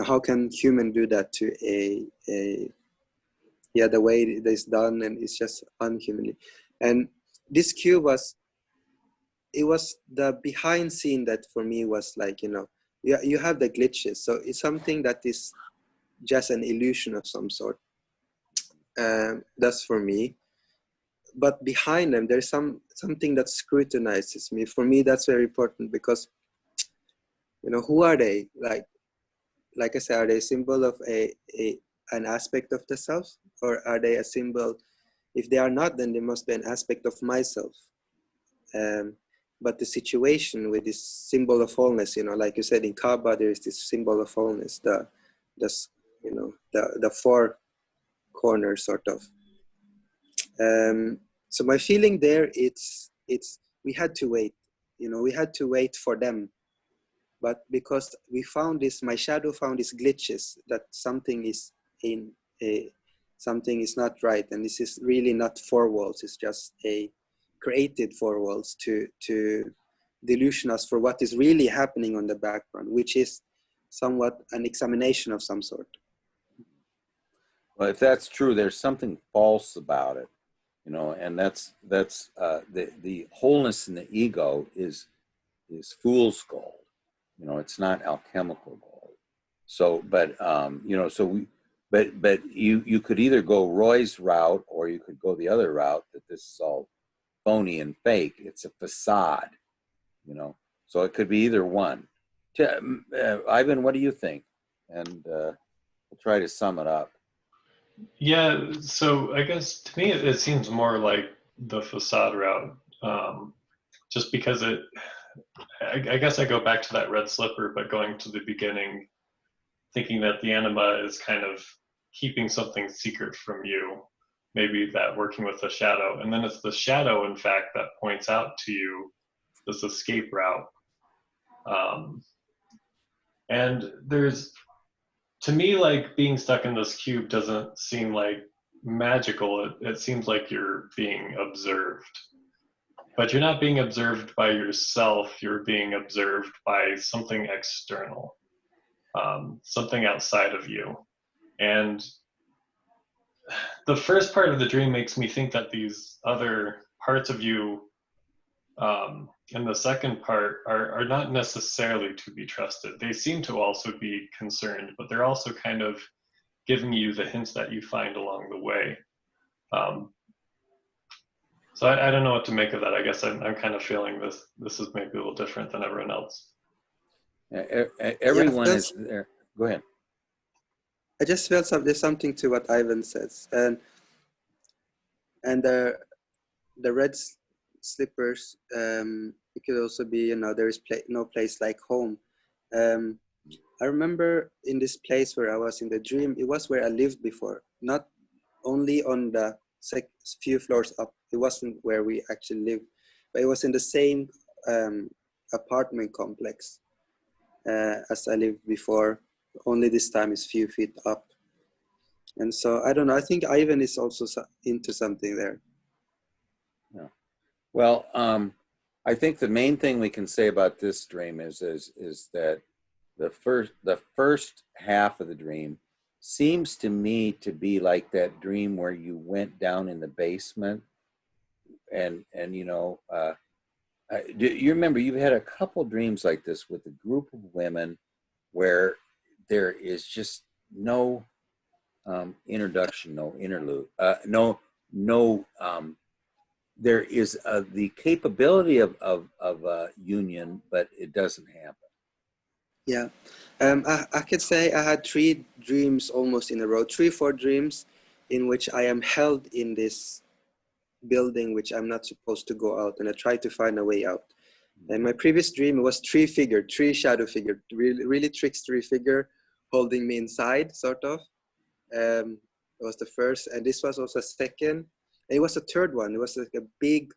how can human do that to a the way it is done, and it's just unhumanly. And this cube was the behind scene that for me was like, you have the glitches, so it's something that is just an illusion of some sort. That's for me. But behind them, there's something that scrutinizes me. For me, that's very important, because who are they? Like I said, are they a symbol of an aspect of the self, or are they a symbol? If they are not, then they must be an aspect of myself. But the situation with this symbol of wholeness, like you said, in Kaaba, there is this symbol of wholeness, the four corners, sort of. So my feeling there, it's we had to wait. We had to wait for them. But because my shadow found these glitches, that something is something is not right, and this is really not four walls. It's just created four walls to delusion us for what is really happening on the background, which is somewhat an examination of some sort. Well, if that's true, there's something false about it, and that's the wholeness in the ego is fool's gold. It's not alchemical gold. So, but you could either go Roy's route, or you could go the other route, that this is all phony and fake. It's a facade, So it could be either one. Ivan, what do you think? And we'll try to sum it up. Yeah, so I guess to me it seems more like the facade route, just because I guess I go back to that red slipper, but going to the beginning, thinking that the anima is kind of keeping something secret from you, maybe that working with the shadow, and then it's the shadow, in fact, that points out to you this escape route. And there's, to me, like, being stuck in this cube doesn't seem like magical. It seems like you're being observed. But you're not being observed by yourself. You're being observed by something external, something outside of you. And the first part of the dream makes me think that these other parts of you in the second part are not necessarily to be trusted. They seem to also be concerned, but they're also kind of giving you the hints that you find along the way. So I don't know what to make of that. I guess I'm kind of feeling this is maybe a little different than everyone else. Everyone is there. Go ahead. I just felt there's something to what Ivan says, and the red slippers. It could also be, there is no place like home. I remember in this place where I was in the dream, it was where I lived before, not only on the few floors up. It wasn't where we actually lived, but it was in the same apartment complex as I lived before. Only this time is few feet up. And so I don't know. I think Ivan is also into something there. Yeah. Well, I think the main thing we can say about this dream is that the first half of the dream seems to me to be like that dream where you went down in the basement, and you remember you've had a couple dreams like this with a group of women where there is just no introduction, no interlude, there is the capability of union, but it doesn't happen. Yeah. I could say I had 3 dreams almost in a row, 3, 4 dreams in which I am held in this building which I'm not supposed to go out, and I try to find a way out. And my previous dream was 3 shadow figure, really, really trickstery figure holding me inside, sort of. It was the first, and this was also second. And it was a third one. It was like a big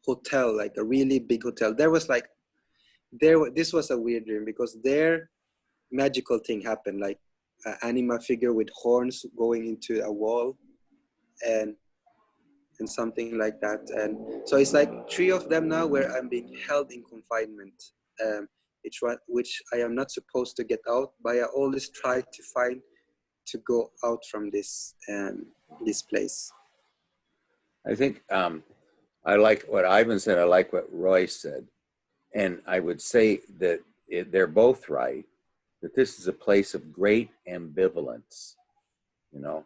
hotel, like a really big hotel. There was like this was a weird dream because there magical thing happened, like an anima figure with horns going into a wall, and something like that. And so it's like 3 of them now where I'm being held in confinement, which I am not supposed to get out, but I always try to find to go out from this place. I think I like what Ivan said. I like what Roy said. And I would say that they're both right, that this is a place of great ambivalence, you know,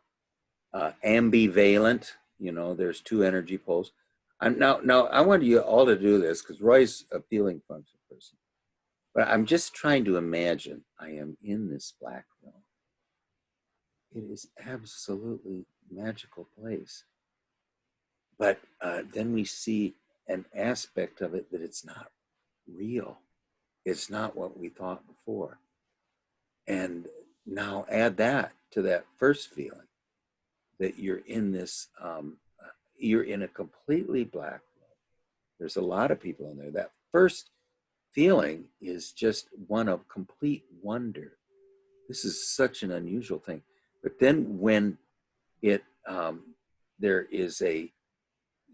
ambivalent, you know, there's 2 energy poles. Now, I want you all to do this because Roy's a feeling function person. But I'm just trying to imagine I am in this black room. It is absolutely magical place. But then we see an aspect of it that it's not real. It's not what we thought before. And now add that to that first feeling that you're in this, you're in a completely black room. There's a lot of people in there. That first feeling is just one of complete wonder. This is such an unusual thing. But then when it, there is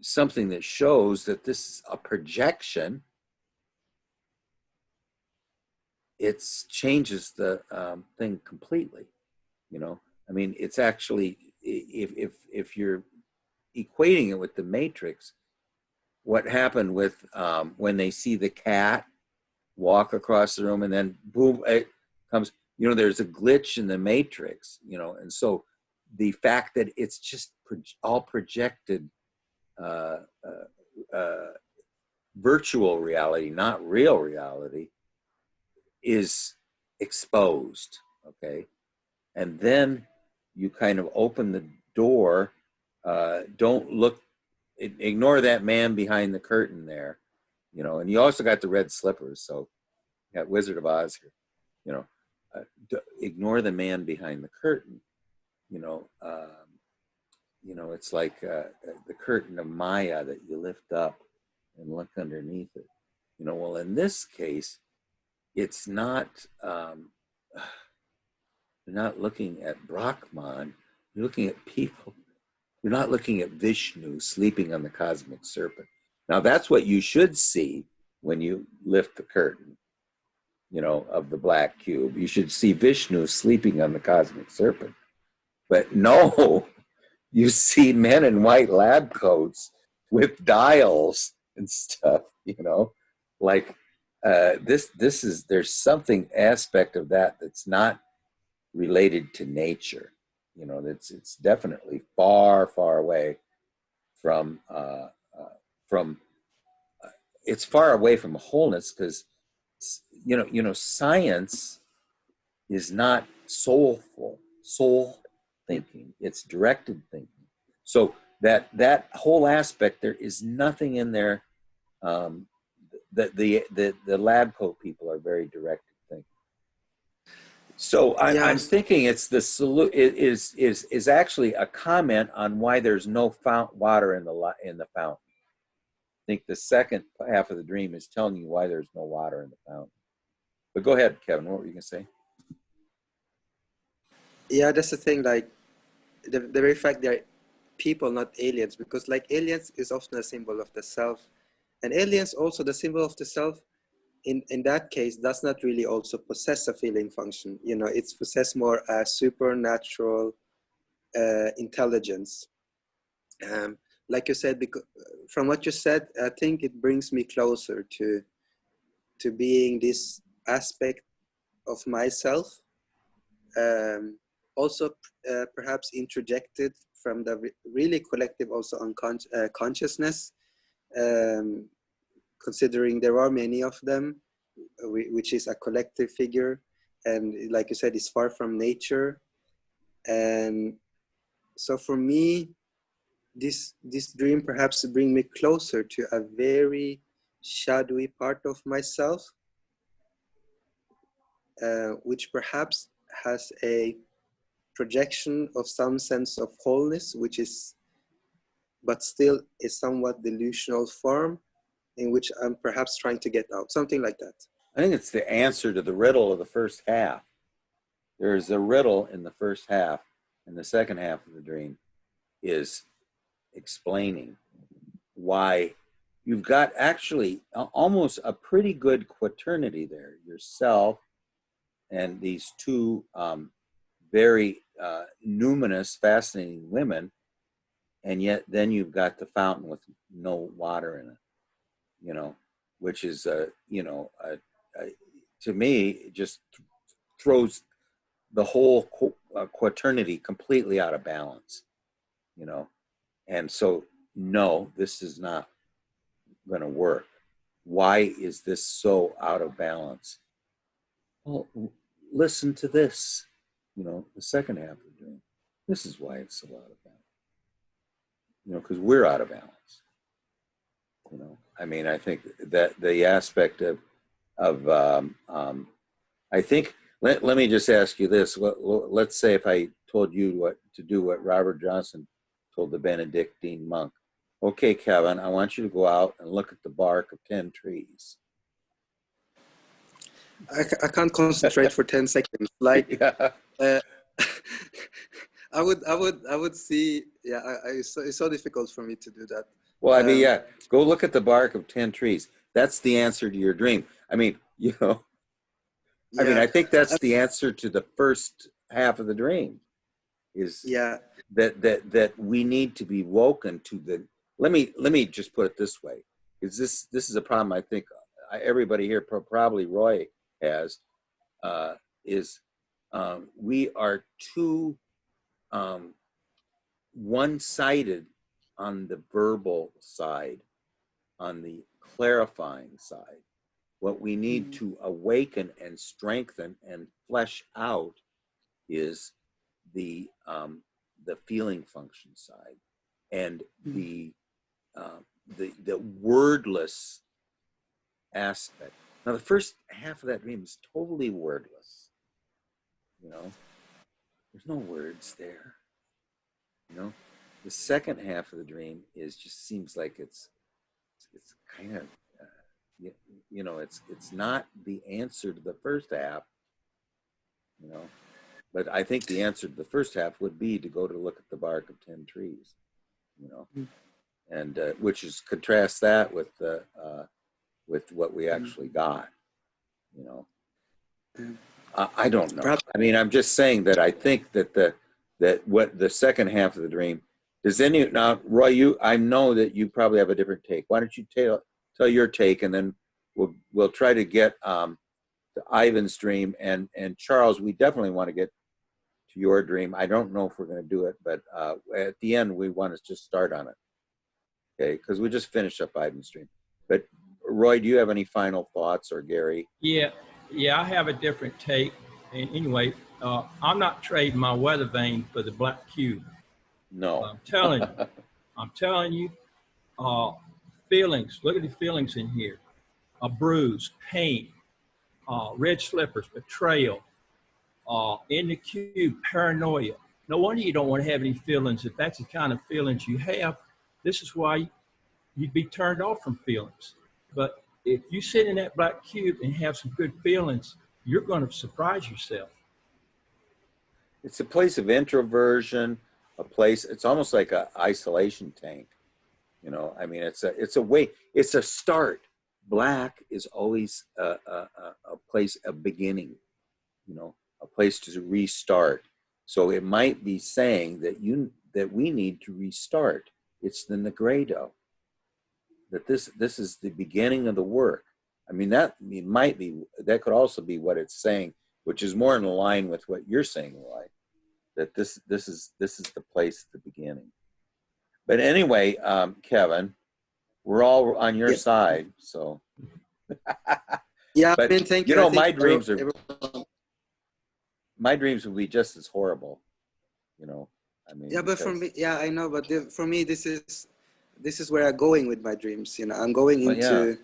something that shows that this is a projection, it changes the thing completely. You know, I mean, it's actually, if you're equating it with the Matrix, what happened with when they see the cat walk across the room and then boom, it comes, you know, there's a glitch in the Matrix, you know, and so the fact that it's just all projected virtual reality, not real reality, is exposed, okay? And then you kind of open the door, don't look, ignore that man behind the curtain there, you know, and you also got the red slippers, so you got Wizard of Oz here, you know, ignore the man behind the curtain, you know, it's like the curtain of Maya that you lift up and look underneath it, you know. Well, in this case, it's not, you're not looking at Brahman, you're looking at people. You're not looking at Vishnu sleeping on the cosmic serpent. Now that's what you should see when you lift the curtain, you know, of the black cube. You should see Vishnu sleeping on the cosmic serpent. But no, you see men in white lab coats with dials and stuff, you know, like this is, there's something aspect of that that's not related to nature, you know, it's definitely far away from it's far away from wholeness, because you know science is not soul thinking, it's directed thinking. So that whole aspect, there is nothing in there. The lab coat people are very directed thinking. So I'm thinking it's the is actually a comment on why there's no water in the fountain. I think the second half of the dream is telling you why there's no water in the fountain. But go ahead, Kevin. What were you gonna say? Yeah, that's the thing. Like the very fact they're people, not aliens, because like aliens is often a symbol of the self, and aliens also the symbol of the self. In that case, does not really also possess a feeling function. You know, it's possessed more a supernatural intelligence. Like you said, because from what you said, I think it brings me closer to being this aspect of myself. Also, perhaps introjected from the really collective, also consciousness. Considering there are many of them, which is a collective figure. and like you said, it's far from nature. And so for me, this dream perhaps bring me closer to a very shadowy part of myself, which perhaps has a projection of some sense of wholeness, which is, but still a somewhat delusional form in which I'm perhaps trying to get out, something like that. I think it's the answer to the riddle of the first half. There's a riddle in the first half, and the second half of the dream is explaining why you've got actually almost a pretty good quaternity there. Yourself and these two very numinous, fascinating women, and yet then you've got the fountain with no water in it, you know, which is, to me, it just throws the whole quaternity completely out of balance, you know. And so, no, this is not going to work. Why is this so out of balance? Well, listen to this, you know, the second half of the dream. This is why it's so out of balance. You know, because we're out of balance. You know, I mean, I think that the aspect of I think, let me just ask you this. Let's say if I told you to do what Robert Johnson told the Benedictine monk. Okay, Kevin, I want you to go out and look at the bark of 10 trees. I can't concentrate for 10 seconds. Like, Yeah. I would see, yeah, it's so difficult for me to do that. Well, I mean, yeah, go look at the bark of 10 trees. That's the answer to your dream. I mean, you know, I mean, I think that's the answer to the first half of the dream is that we need to be woken to the, let me just put it this way, is this is a problem I think everybody here, probably Roy has, is we are too one-sided on the verbal side, on the clarifying side. What we need to awaken and strengthen and flesh out is the feeling function side and the wordless aspect. Now, the first half of that dream is totally wordless. You know, there's no words there. You know, the second half of the dream just seems like it's kind of you know, it's not the answer to the first half, you know, but I think the answer to the first half would be to go to look at the bark of 10 trees, you know, and which is contrast that with what we actually got, you know. I don't know. I mean, I'm just saying that I think that what the second half of the dream, now, Roy, I know that you probably have a different take. Why don't you tell your take, and then we'll try to get to Ivan's dream, and Charles, we definitely want to get to your dream. I don't know if we're going to do it, but at the end we want to just start on it, okay? Because we just finished up Ivan's dream. But Roy, do you have any final thoughts, or Gary? Yeah, I have a different take. And anyway, I'm not trading my weather vane for the black cube. No. I'm telling you, feelings, look at the feelings in here. A bruise, pain, red slippers, betrayal, in the cube, paranoia. No wonder you don't want to have any feelings. If that's the kind of feelings you have, this is why you'd be turned off from feelings. But if you sit in that black cube and have some good feelings, you're going to surprise yourself. It's a place of introversion, it's almost like an isolation tank. You know, I mean, it's a way, it's a start. Black is always a place of beginning, you know, a place to restart. So it might be saying that we need to restart. It's the Negredo. That this is the beginning of the work. I mean, that could also be what it's saying, which is more in line with what you're saying, Roy. That this is the place at the beginning. But anyway, Kevin, we're all on your side, so. Yeah, But, I mean, thank you you. know, my dreams are. my dreams would be just as horrible, you know. I mean, Yeah, but for because, me, yeah, I know, but for me, this is where I'm going with my dreams. You know, I'm going well, yeah, into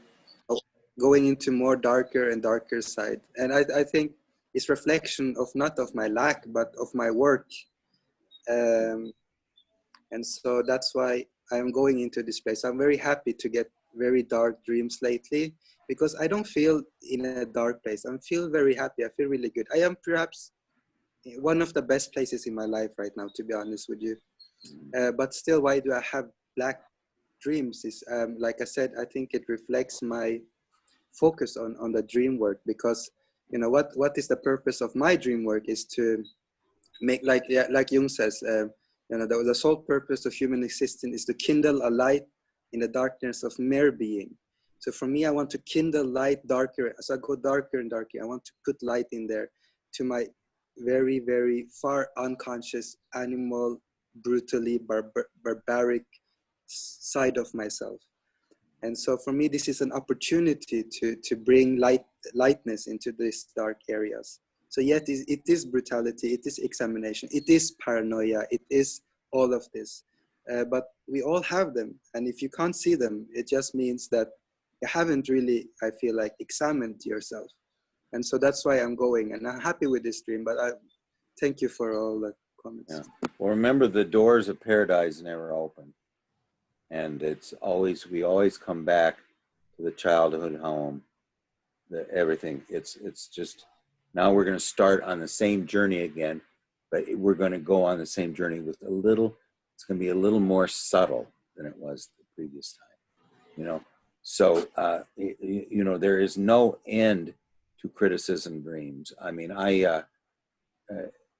going into more darker and darker side, and I think it's reflection of not of my lack, but of my work. Um, and so that's why I'm going into this place. I'm very happy to get very dark dreams lately because I don't feel in a dark place. I feel very happy. I feel really good. I am perhaps one of the best places in my life right now, to be honest with you. But still, why do I have black dreams? Is like I said, I think it reflects my focus on the dream work because you know what is the purpose of my dream work is to make like yeah, like Jung says, you know, the sole purpose of human existence is to kindle a light in the darkness of mere being. So for me, I want to kindle light darker as I go darker and darker. I want to put light in there to my very very far unconscious animal, brutally barbaric side of myself. And so for me, this is an opportunity to bring lightness into these dark areas. So yet it is brutality, it is examination, it is paranoia, it is all of this. But we all have them. And if you can't see them, it just means that you haven't really, I feel like, examined yourself. And so that's why I'm going. And I'm happy with this dream, but I thank you for all the comments. yeah. Well, remember, the doors of paradise never open. And it's always, we always come back to the childhood home, the everything. It's just, now we're going to start on the same journey again, but we're going to go on the same journey with a little, it's going to be a little more subtle than it was the previous time, you know. So, you know, there is no end to criticism dreams. I mean,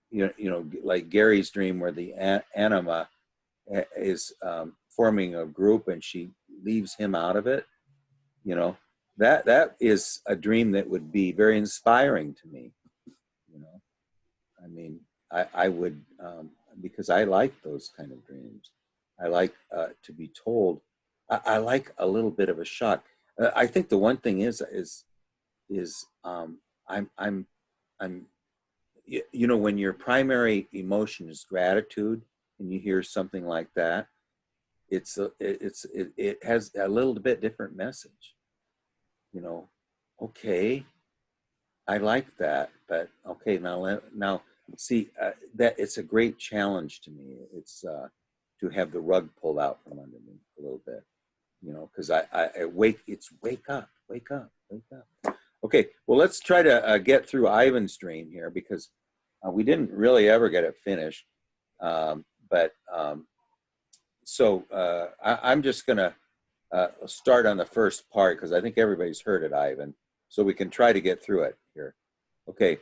you know, like Gary's dream where the anima is forming a group and she leaves him out of it, you know, that is a dream that would be very inspiring to me, you know. I mean, I would, because I like those kind of dreams. I like to be told. I like a little bit of a shock. I think the one thing is I'm you know, when your primary emotion is gratitude and you hear something like that, it has a little bit different message, you know. Okay, I like that, but okay, now see, that it's a great challenge to me. It's to have the rug pulled out from under me a little bit, you know, because I wake up, wake up, wake up. Okay, well, let's try to get through Ivan's dream here because we didn't really ever get it finished. But so I'm just gonna start on the first part because I think everybody's heard it, Ivan. So we can try to get through it here. Okay.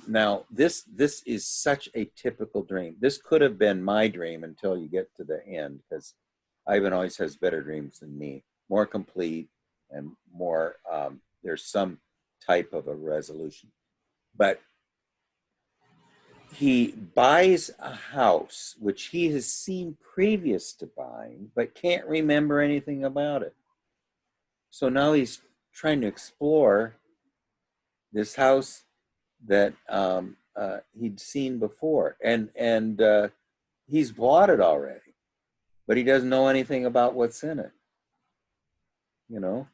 Now this is such a typical dream. This could have been my dream until you get to the end because Ivan always has better dreams than me, more complete and more. There's some type of a resolution, but he buys a house which he has seen previous to buying, but can't remember anything about it. So now he's trying to explore this house that he'd seen before, and he's bought it already, but he doesn't know anything about what's in it. You know,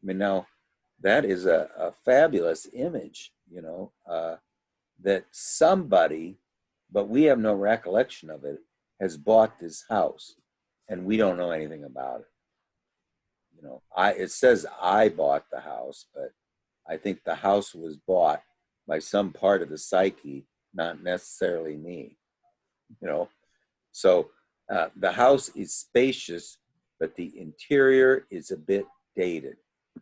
I mean, now that is a fabulous image. You know, that somebody, but we have no recollection of it, has bought this house, and we don't know anything about it. You know, it says I bought the house, but I think the house was bought by some part of the psyche, not necessarily me, you know. So the house is spacious, but the interior is a bit dated.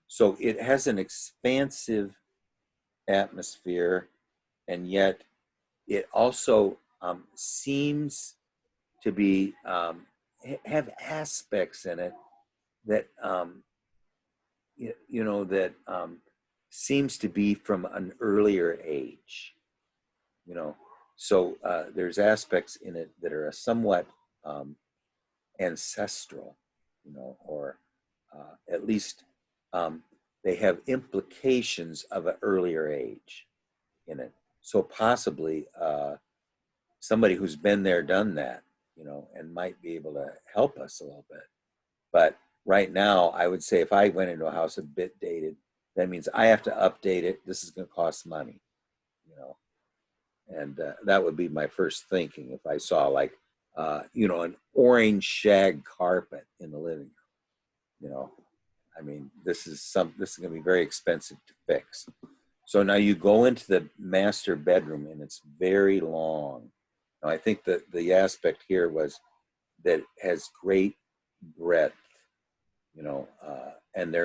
So it has an expansive atmosphere, and yet it also seems to be have aspects in it that you know that seems to be from an earlier age, you know. So there's aspects in it that are somewhat ancestral, you know, or at least they have implications of an earlier age in it. So possibly somebody who's been there, done that, you know, and might be able to help us a little bit. But right now, I would say if I went into a house a bit dated, that means I have to update it. This is going to cost money, you know, and that would be my first thinking if I saw like, you know, an orange shag carpet in the living room. You know, I mean, this is going to be very expensive to fix. So now you go into the master bedroom and it's very long. Now I think that the aspect here was that it has great breadth, you know, and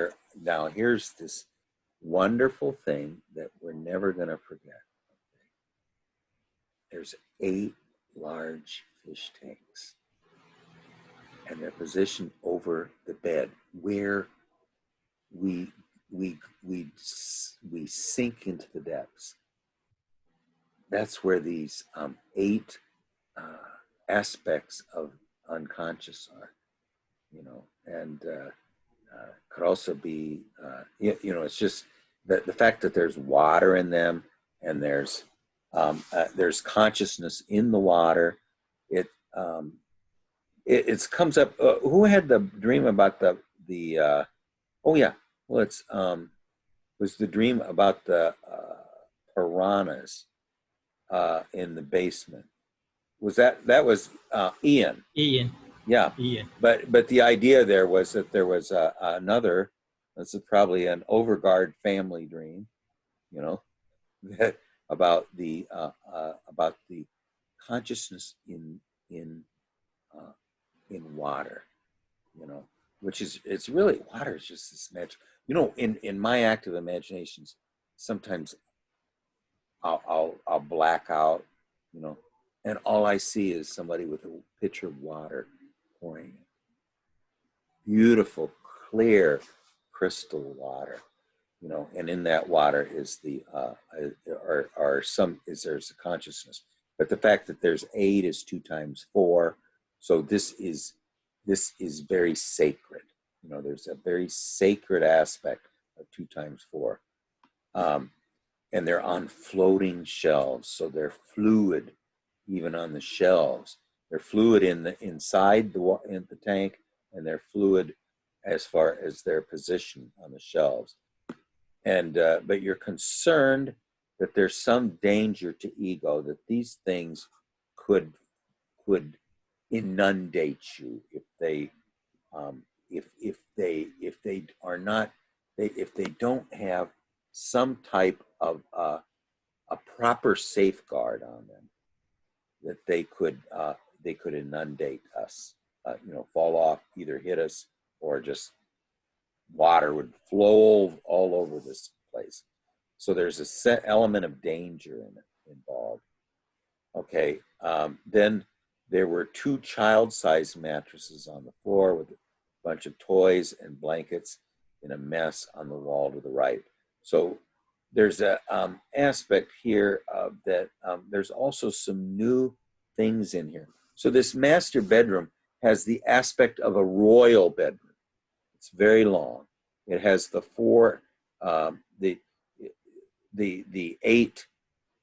now here's this wonderful thing that we're never going to forget. There's 8 large fish tanks, and they're positioned over the bed where we sink into the depths. That's where these 8 aspects of unconscious are, you know, and could also be, you know, it's just the fact that there's water in them, and there's consciousness in the water. It comes up. Who had the dream about the? Oh yeah, well it's was the dream about the piranhas in the basement. Was that was Ian? Ian. Yeah, Ian. but the idea there was that there was another. This is probably an Overgard family dream, you know, about the consciousness in water, you know, which is, it's really, water is just this magic. You know, in my active imaginations, sometimes I'll black out, you know, and all I see is somebody with a pitcher of water pouring it. Beautiful, clear, crystal water, you know, and in that water is there's a consciousness. But the fact that there's 8 is 2 times 4, so this is very sacred. You know, there's a very sacred aspect of 2 times 4, and they're on floating shelves, so they're fluid even on the shelves. They're fluid inside the tank, and they're fluid as far as their position on the shelves. And but you're concerned that there's some danger to ego, that these things could inundate you if they are not, if they don't have some type of a proper safeguard on them, that they could inundate us, you know, fall off, either hit us, or just water would flow all over this place. So there's a set element of danger involved. Okay, then there were 2 child-sized mattresses on the floor with a bunch of toys and blankets in a mess on the wall to the right. So there's a aspect here of that. There's also some new things in here. So this master bedroom has the aspect of a royal bedroom. It's very long. It has the 4, the 8,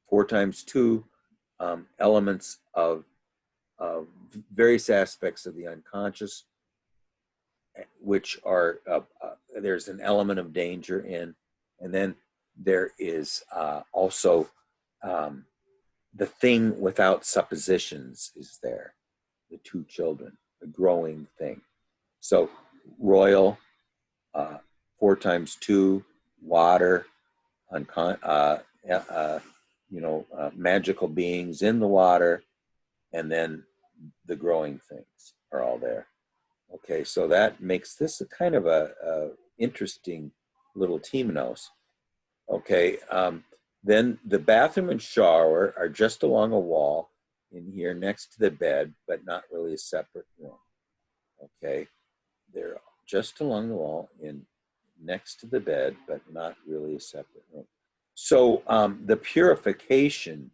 4 times 2 elements of various aspects of the unconscious, which are there's an element of danger in, and then there is also the thing without suppositions is there, the 2 children, the growing thing. So royal, 4 times 2, water, you know, magical beings in the water, and then the growing things are all there. Okay, so that makes this a kind of a interesting little temenos. Okay, then the bathroom and shower are just along a wall in here next to the bed, but not really a separate room. Okay, they're just along the wall next to the bed, but not really a separate room. So the purification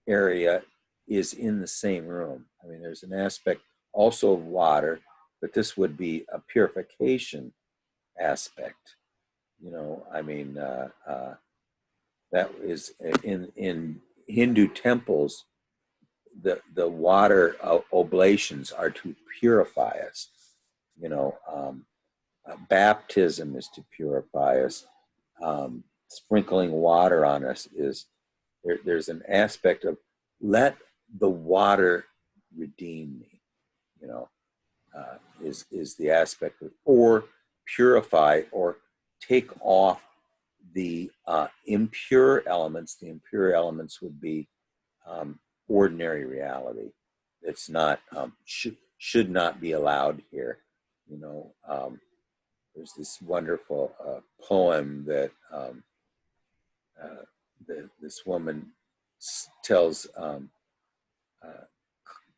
area is in the same room. I mean, there's an aspect also of water, but this would be a purification aspect. You know, I mean, that is in Hindu temples, the water oblations are to purify us. You know, baptism is to purify us. Sprinkling water on us is there's an aspect of let the water redeem me. You know, is the aspect of, or purify or take off the impure elements. The impure elements would be ordinary reality. It's not should not be allowed here. You know, there's this wonderful poem that this woman tells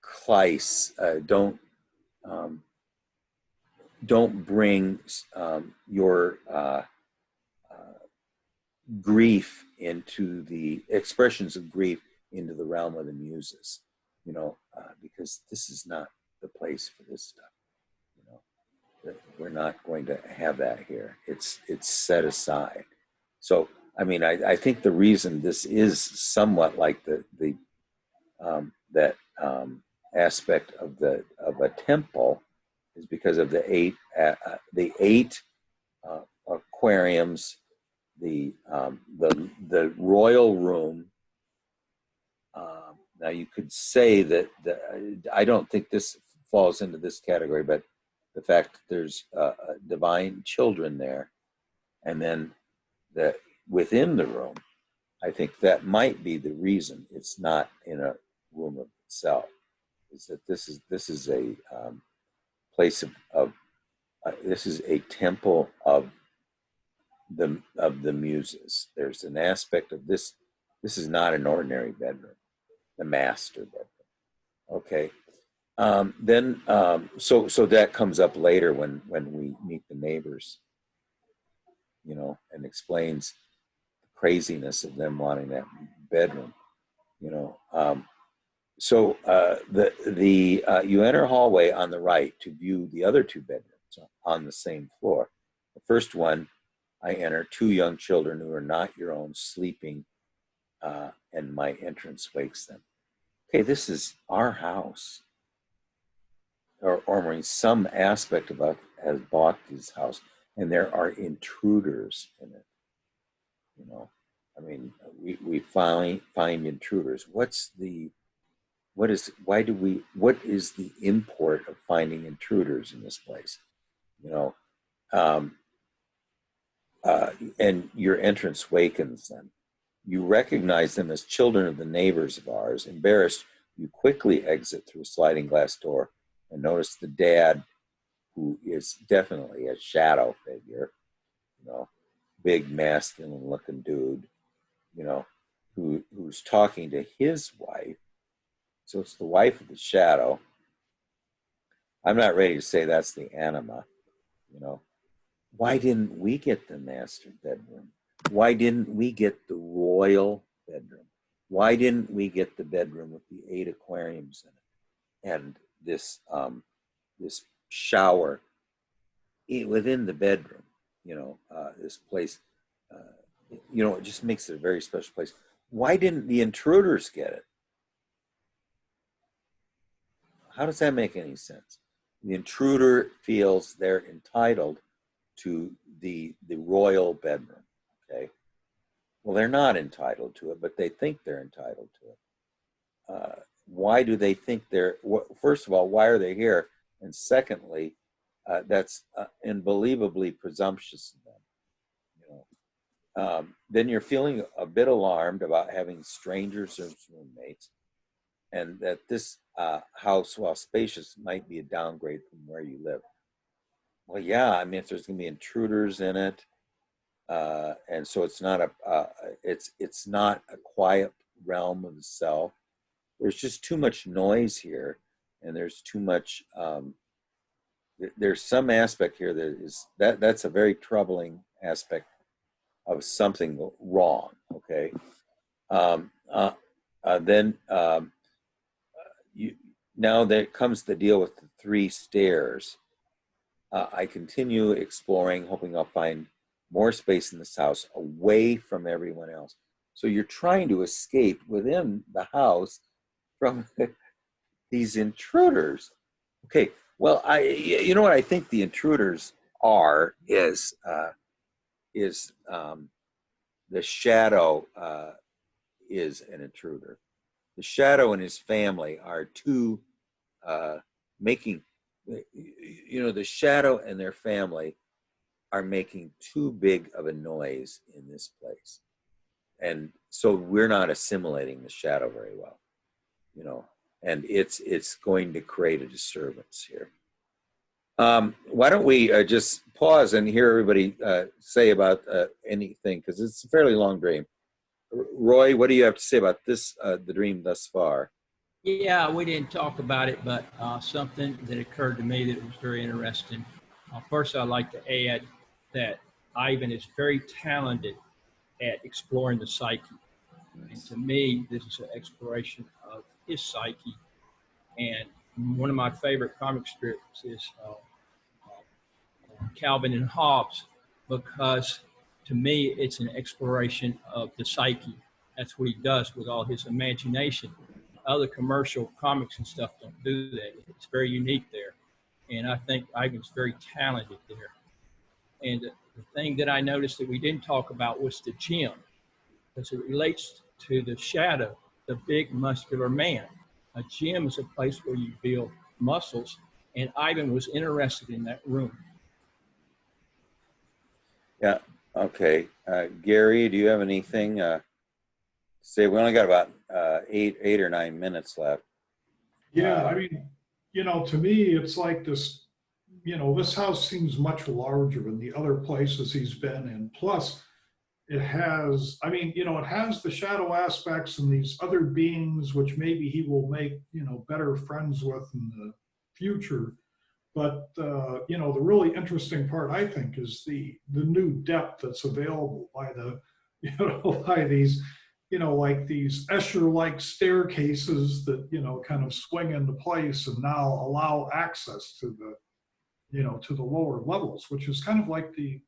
Kleist, don't bring your grief into the expressions of grief into the realm of the muses, you know, because this is not the place for this stuff. You know, we're not going to have that here. It's set aside. So, I mean, I think the reason this is somewhat like that aspect of a temple is because of the eight aquariums, the royal room. Now you could say that I don't think this falls into this category, but the fact that there's divine children there, and then within the room, I think that might be the reason it's not in a room of itself. Is that this is a place of this is a temple of the muses. There's an aspect of this. This is not an ordinary bedroom, the master bedroom. Okay. Then so that comes up later when we meet the neighbors, you know, and explains the craziness of them wanting that bedroom, you know. So you enter a hallway on the right to view the other two bedrooms on the same floor. The first one, I enter, two young children who are not your own sleeping, and my entrance wakes them. Okay, this is our house. Or some aspect of us has bought this house, and there are intruders in it. You know, I mean, we find intruders. What is the import of finding intruders in this place? You know, and your entrance wakens them. You recognize them as children of the neighbors of ours. Embarrassed, you quickly exit through a sliding glass door and notice the dad, who is definitely a shadow figure, you know, big masculine looking dude, you know, who's talking to his wife. So it's the wife of the shadow. I'm not ready to say that's the anima, you know. Why didn't we get the master bedroom? Why didn't we get the royal bedroom? Why didn't we get the bedroom with the 8 aquariums in it and this this shower within the bedroom? You know, this place. You know, it just makes it a very special place. Why didn't the intruders get it? How does that make any sense? The intruder feels they're entitled to the royal bedroom. Okay. Well, they're not entitled to it, but they think they're entitled to it. Why do they think first of all, why are they here? And secondly, that's unbelievably presumptuous of them. You know, then you're feeling a bit alarmed about having strangers as roommates, and that this house, while spacious, might be a downgrade from where you live. Well, yeah, I mean, if there's going to be intruders in it, and so it's not it's not a quiet realm of the self. There's just too much noise here, and there's too much. There's some aspect here that's a very troubling aspect of something wrong. Okay, then now there comes the deal with the 3 stairs. I continue exploring, hoping I'll find more space in this house away from everyone else. So you're trying to escape within the house from these intruders. Okay, well, you know what I think the intruders are is the shadow is an intruder. The shadow and his family are two making, the shadow and their family are making too big of a noise in this place. And so we're not assimilating the shadow very well, and it's going to create a disturbance here. Why don't we just pause and hear everybody say about anything, because it's a fairly long dream. Roy, what do you have to say about this, the dream thus far? Yeah, we didn't talk about it, but something that occurred to me that was very interesting. First, I'd like to add that Ivan is very talented at exploring the psyche. And to me, this is an exploration of his psyche. And one of my favorite comic strips is Calvin and Hobbes, because to me, it's an exploration of the psyche. That's what he does with all his imagination. Other commercial comics and stuff don't do that. It's very unique there. And I think Ivan's very talented there. And the thing that I noticed that we didn't talk about was the gym, because it relates to the shadow, the big muscular man. A gym is a place where you build muscles, and Ivan was interested in that room. Yeah. Okay. Gary, do you have anything to say? We only got about 8 or 9 minutes left. Yeah, I mean, to me, it's like this, this house seems much larger than the other places he's been in. Plus, it has, it has the shadow aspects and these other beings, which maybe he will make, better friends with in the future. But, the really interesting part, I think, is the new depth that's available by by these, like these Escher-like staircases that, kind of swing into place and now allow access to to the lower levels, which is kind of like the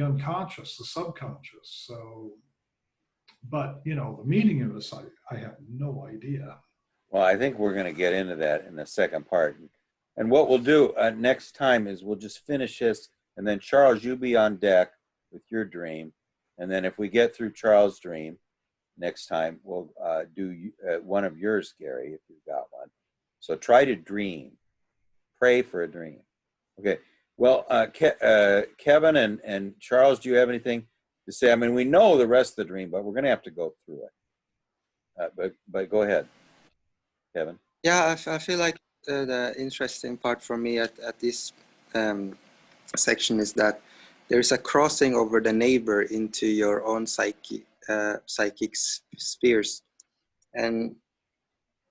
unconscious, the subconscious. So, but, the meaning of this, I have no idea. Well, I think we're going to get into that in the second part. And what we'll do next time is we'll just finish this, and then Charles, you be on deck with your dream. And then if we get through Charles' dream next time, we'll do one of yours, Gary, if you've got one. So try to dream. Pray for a dream. Okay. Well, Kevin and Charles, do you have anything to say? I mean, we know the rest of the dream, but we're going to have to go through it. But go ahead, Kevin. Yeah, I feel like the interesting part for me at this section is that there's a crossing over the neighbor into your own psychic spheres, and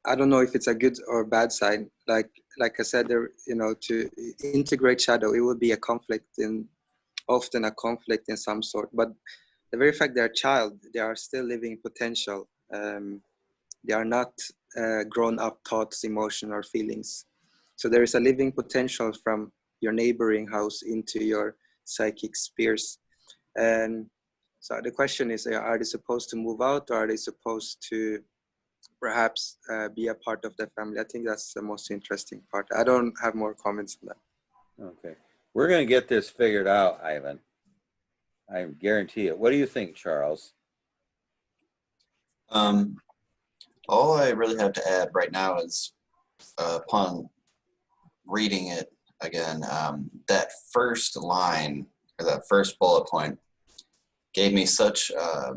I don't know if it's a good or bad sign. Like I said, there, to integrate shadow, it would be often a conflict in some sort. But the very fact they're a child, they are still living potential. They are not grown up thoughts, emotion, or feelings. So there is a living potential from your neighboring house into your psychic spheres. And so the question is, are they supposed to move out, or are they supposed to perhaps be a part of the family? I think that's the most interesting part. I don't have more comments on that. Okay. We're going to get this figured out, Ivan. I guarantee it. What do you think, Charles? All I really have to add right now is upon reading it again, that first line or that first bullet point gave me such a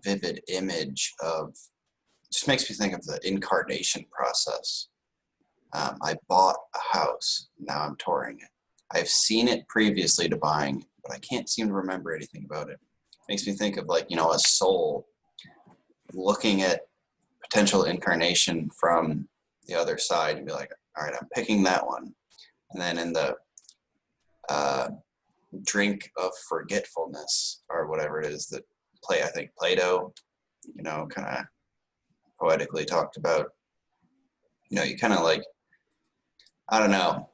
vivid image of, just makes me think of the incarnation process. I bought a house, now I'm touring it. I've seen it previously to buying, but I can't seem to remember anything about it. Makes me think of a soul looking at potential incarnation from the other side and be like, all right, I'm picking that one. And then in the drink of forgetfulness, or whatever it is that I think Plato, kind of poetically talked about, you kind of I don't know,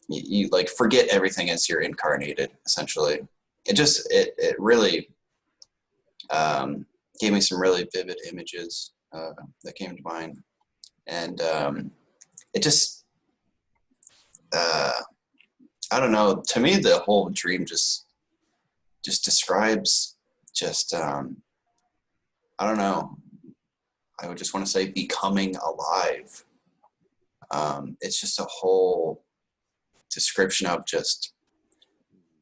you forget everything as you're incarnated, essentially. It really gave me some really vivid images that came to mind. And it just, I don't know, to me, the whole dream just describes just, I don't know, I would just want to say becoming alive. It's just a whole description of just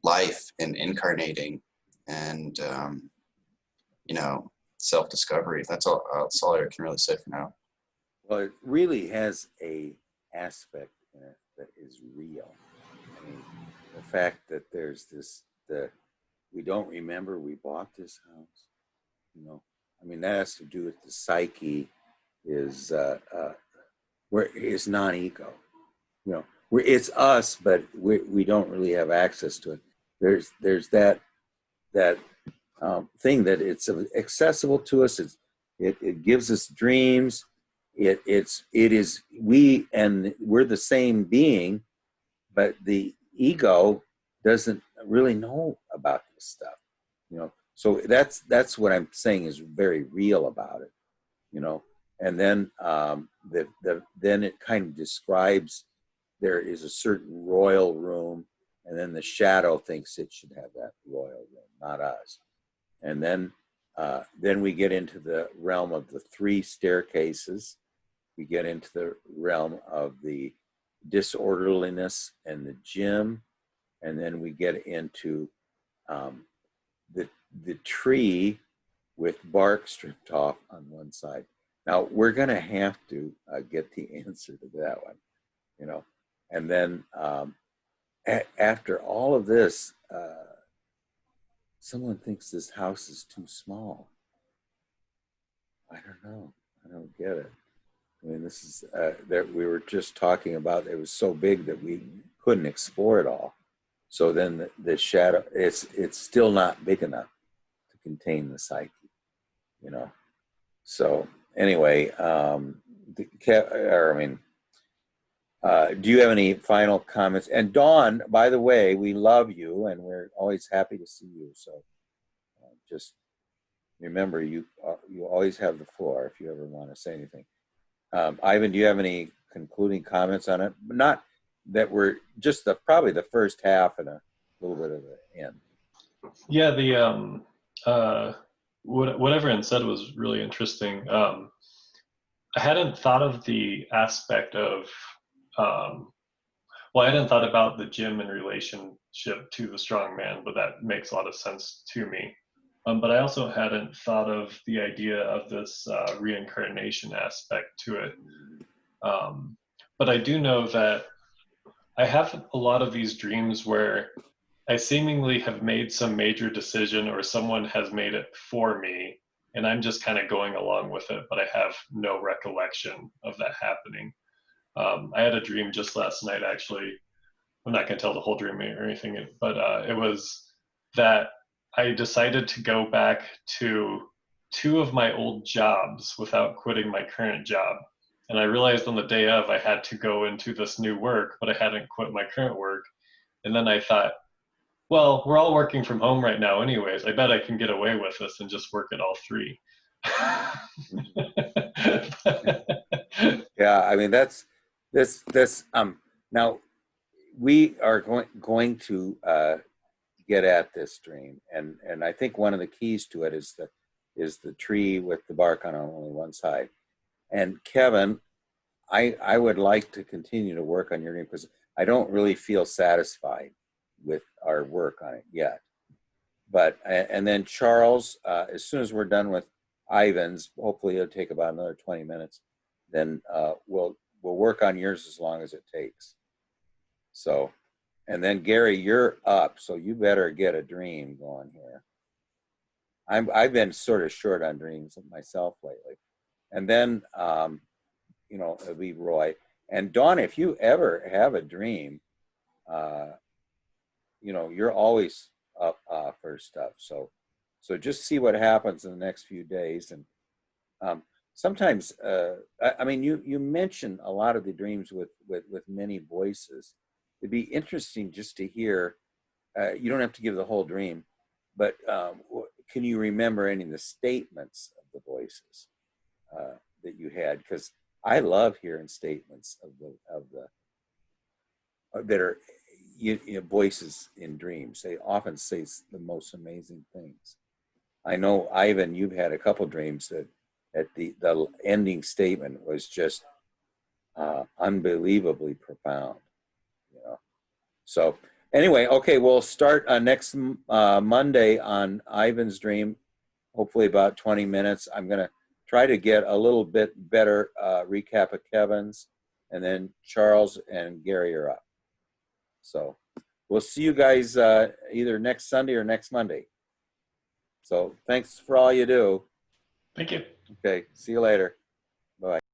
life and incarnating and, you know, self-discovery. That's all I can really say for now. Well, it really has a aspect in it that is real. I mean, the fact that there's we don't remember we bought this house, you know. I mean, that has to do with the psyche is where it's non-ego, you know. It's us, but we don't really have access to it. There's that thing that it's accessible to us. It gives us we're the same being, but the ego doesn't really know about this stuff, you know. So that's what I'm saying is very real about it, you know. And then then it kind of describes there is a certain royal room, and then the shadow thinks it should have that royal room, not us. And then we get into the realm of the 3 staircases. We get into the realm of the disorderliness and the gym, and then we get into the tree with bark stripped off on one side. Now we're going to have to get the answer to that one, you know. And then after all of this, someone thinks this house is too small. I don't know. I don't get it. I mean, this is that we were just talking about. It was so big that we couldn't explore it all. So then the shadow, it's still not big enough to contain the psyche, you know. So anyway, do you have any final comments? And Dawn, by the way, we love you, and we're always happy to see you. So just remember, you always have the floor if you ever want to say anything. Ivan, do you have any concluding comments on it? Not that we're just probably the first half and a little bit of the end. Yeah, what everyone said was really interesting. I hadn't thought of the aspect of, I hadn't thought about the gym in relationship to the strong man, but that makes a lot of sense to me. But I also hadn't thought of the idea of this reincarnation aspect to it. But I do know that I have a lot of these dreams where I seemingly have made some major decision or someone has made it for me, and I'm just kind of going along with it, but I have no recollection of that happening. I had a dream just last night, actually. I'm not going to tell the whole dream or anything, but it was that I decided to go back to 2 of my old jobs without quitting my current job. And I realized on the day of I had to go into this new work, but I hadn't quit my current work. And then I thought, well, we're all working from home right now anyways. I bet I can get away with this and just work at all 3. Yeah, I mean, that's now we are going to get at this dream, and I think one of the keys to it is the tree with the bark on only one side. And Kevin, I would like to continue to work on your dream because I don't really feel satisfied with our work on it yet. But and then Charles, as soon as we're done with Ivan's, hopefully it'll take about another 20 minutes. Then we'll work on yours as long as it takes. So, and then Gary, you're up, so you better get a dream going here. I've been sort of short on dreams myself lately. And then it'll be Roy. And Dawn, if you ever have a dream, you're always up for stuff. So just see what happens in the next few days. And sometimes, you mentioned a lot of the dreams with many voices. It'd be interesting just to hear. You don't have to give the whole dream, but can you remember any of the statements of the voices that you had? Because I love hearing statements of the that are voices in dreams. They often say the most amazing things. I know, Ivan, you've had a couple dreams that at the ending statement was just unbelievably profound. You know. So anyway, okay, we'll start next Monday on Ivan's dream. Hopefully about 20 minutes. I'm gonna try to get a little bit better recap of Kevin's, and then Charles and Gary are up. So we'll see you guys either next Sunday or next Monday. So thanks for all you do. Thank you. Okay, see you later. Bye.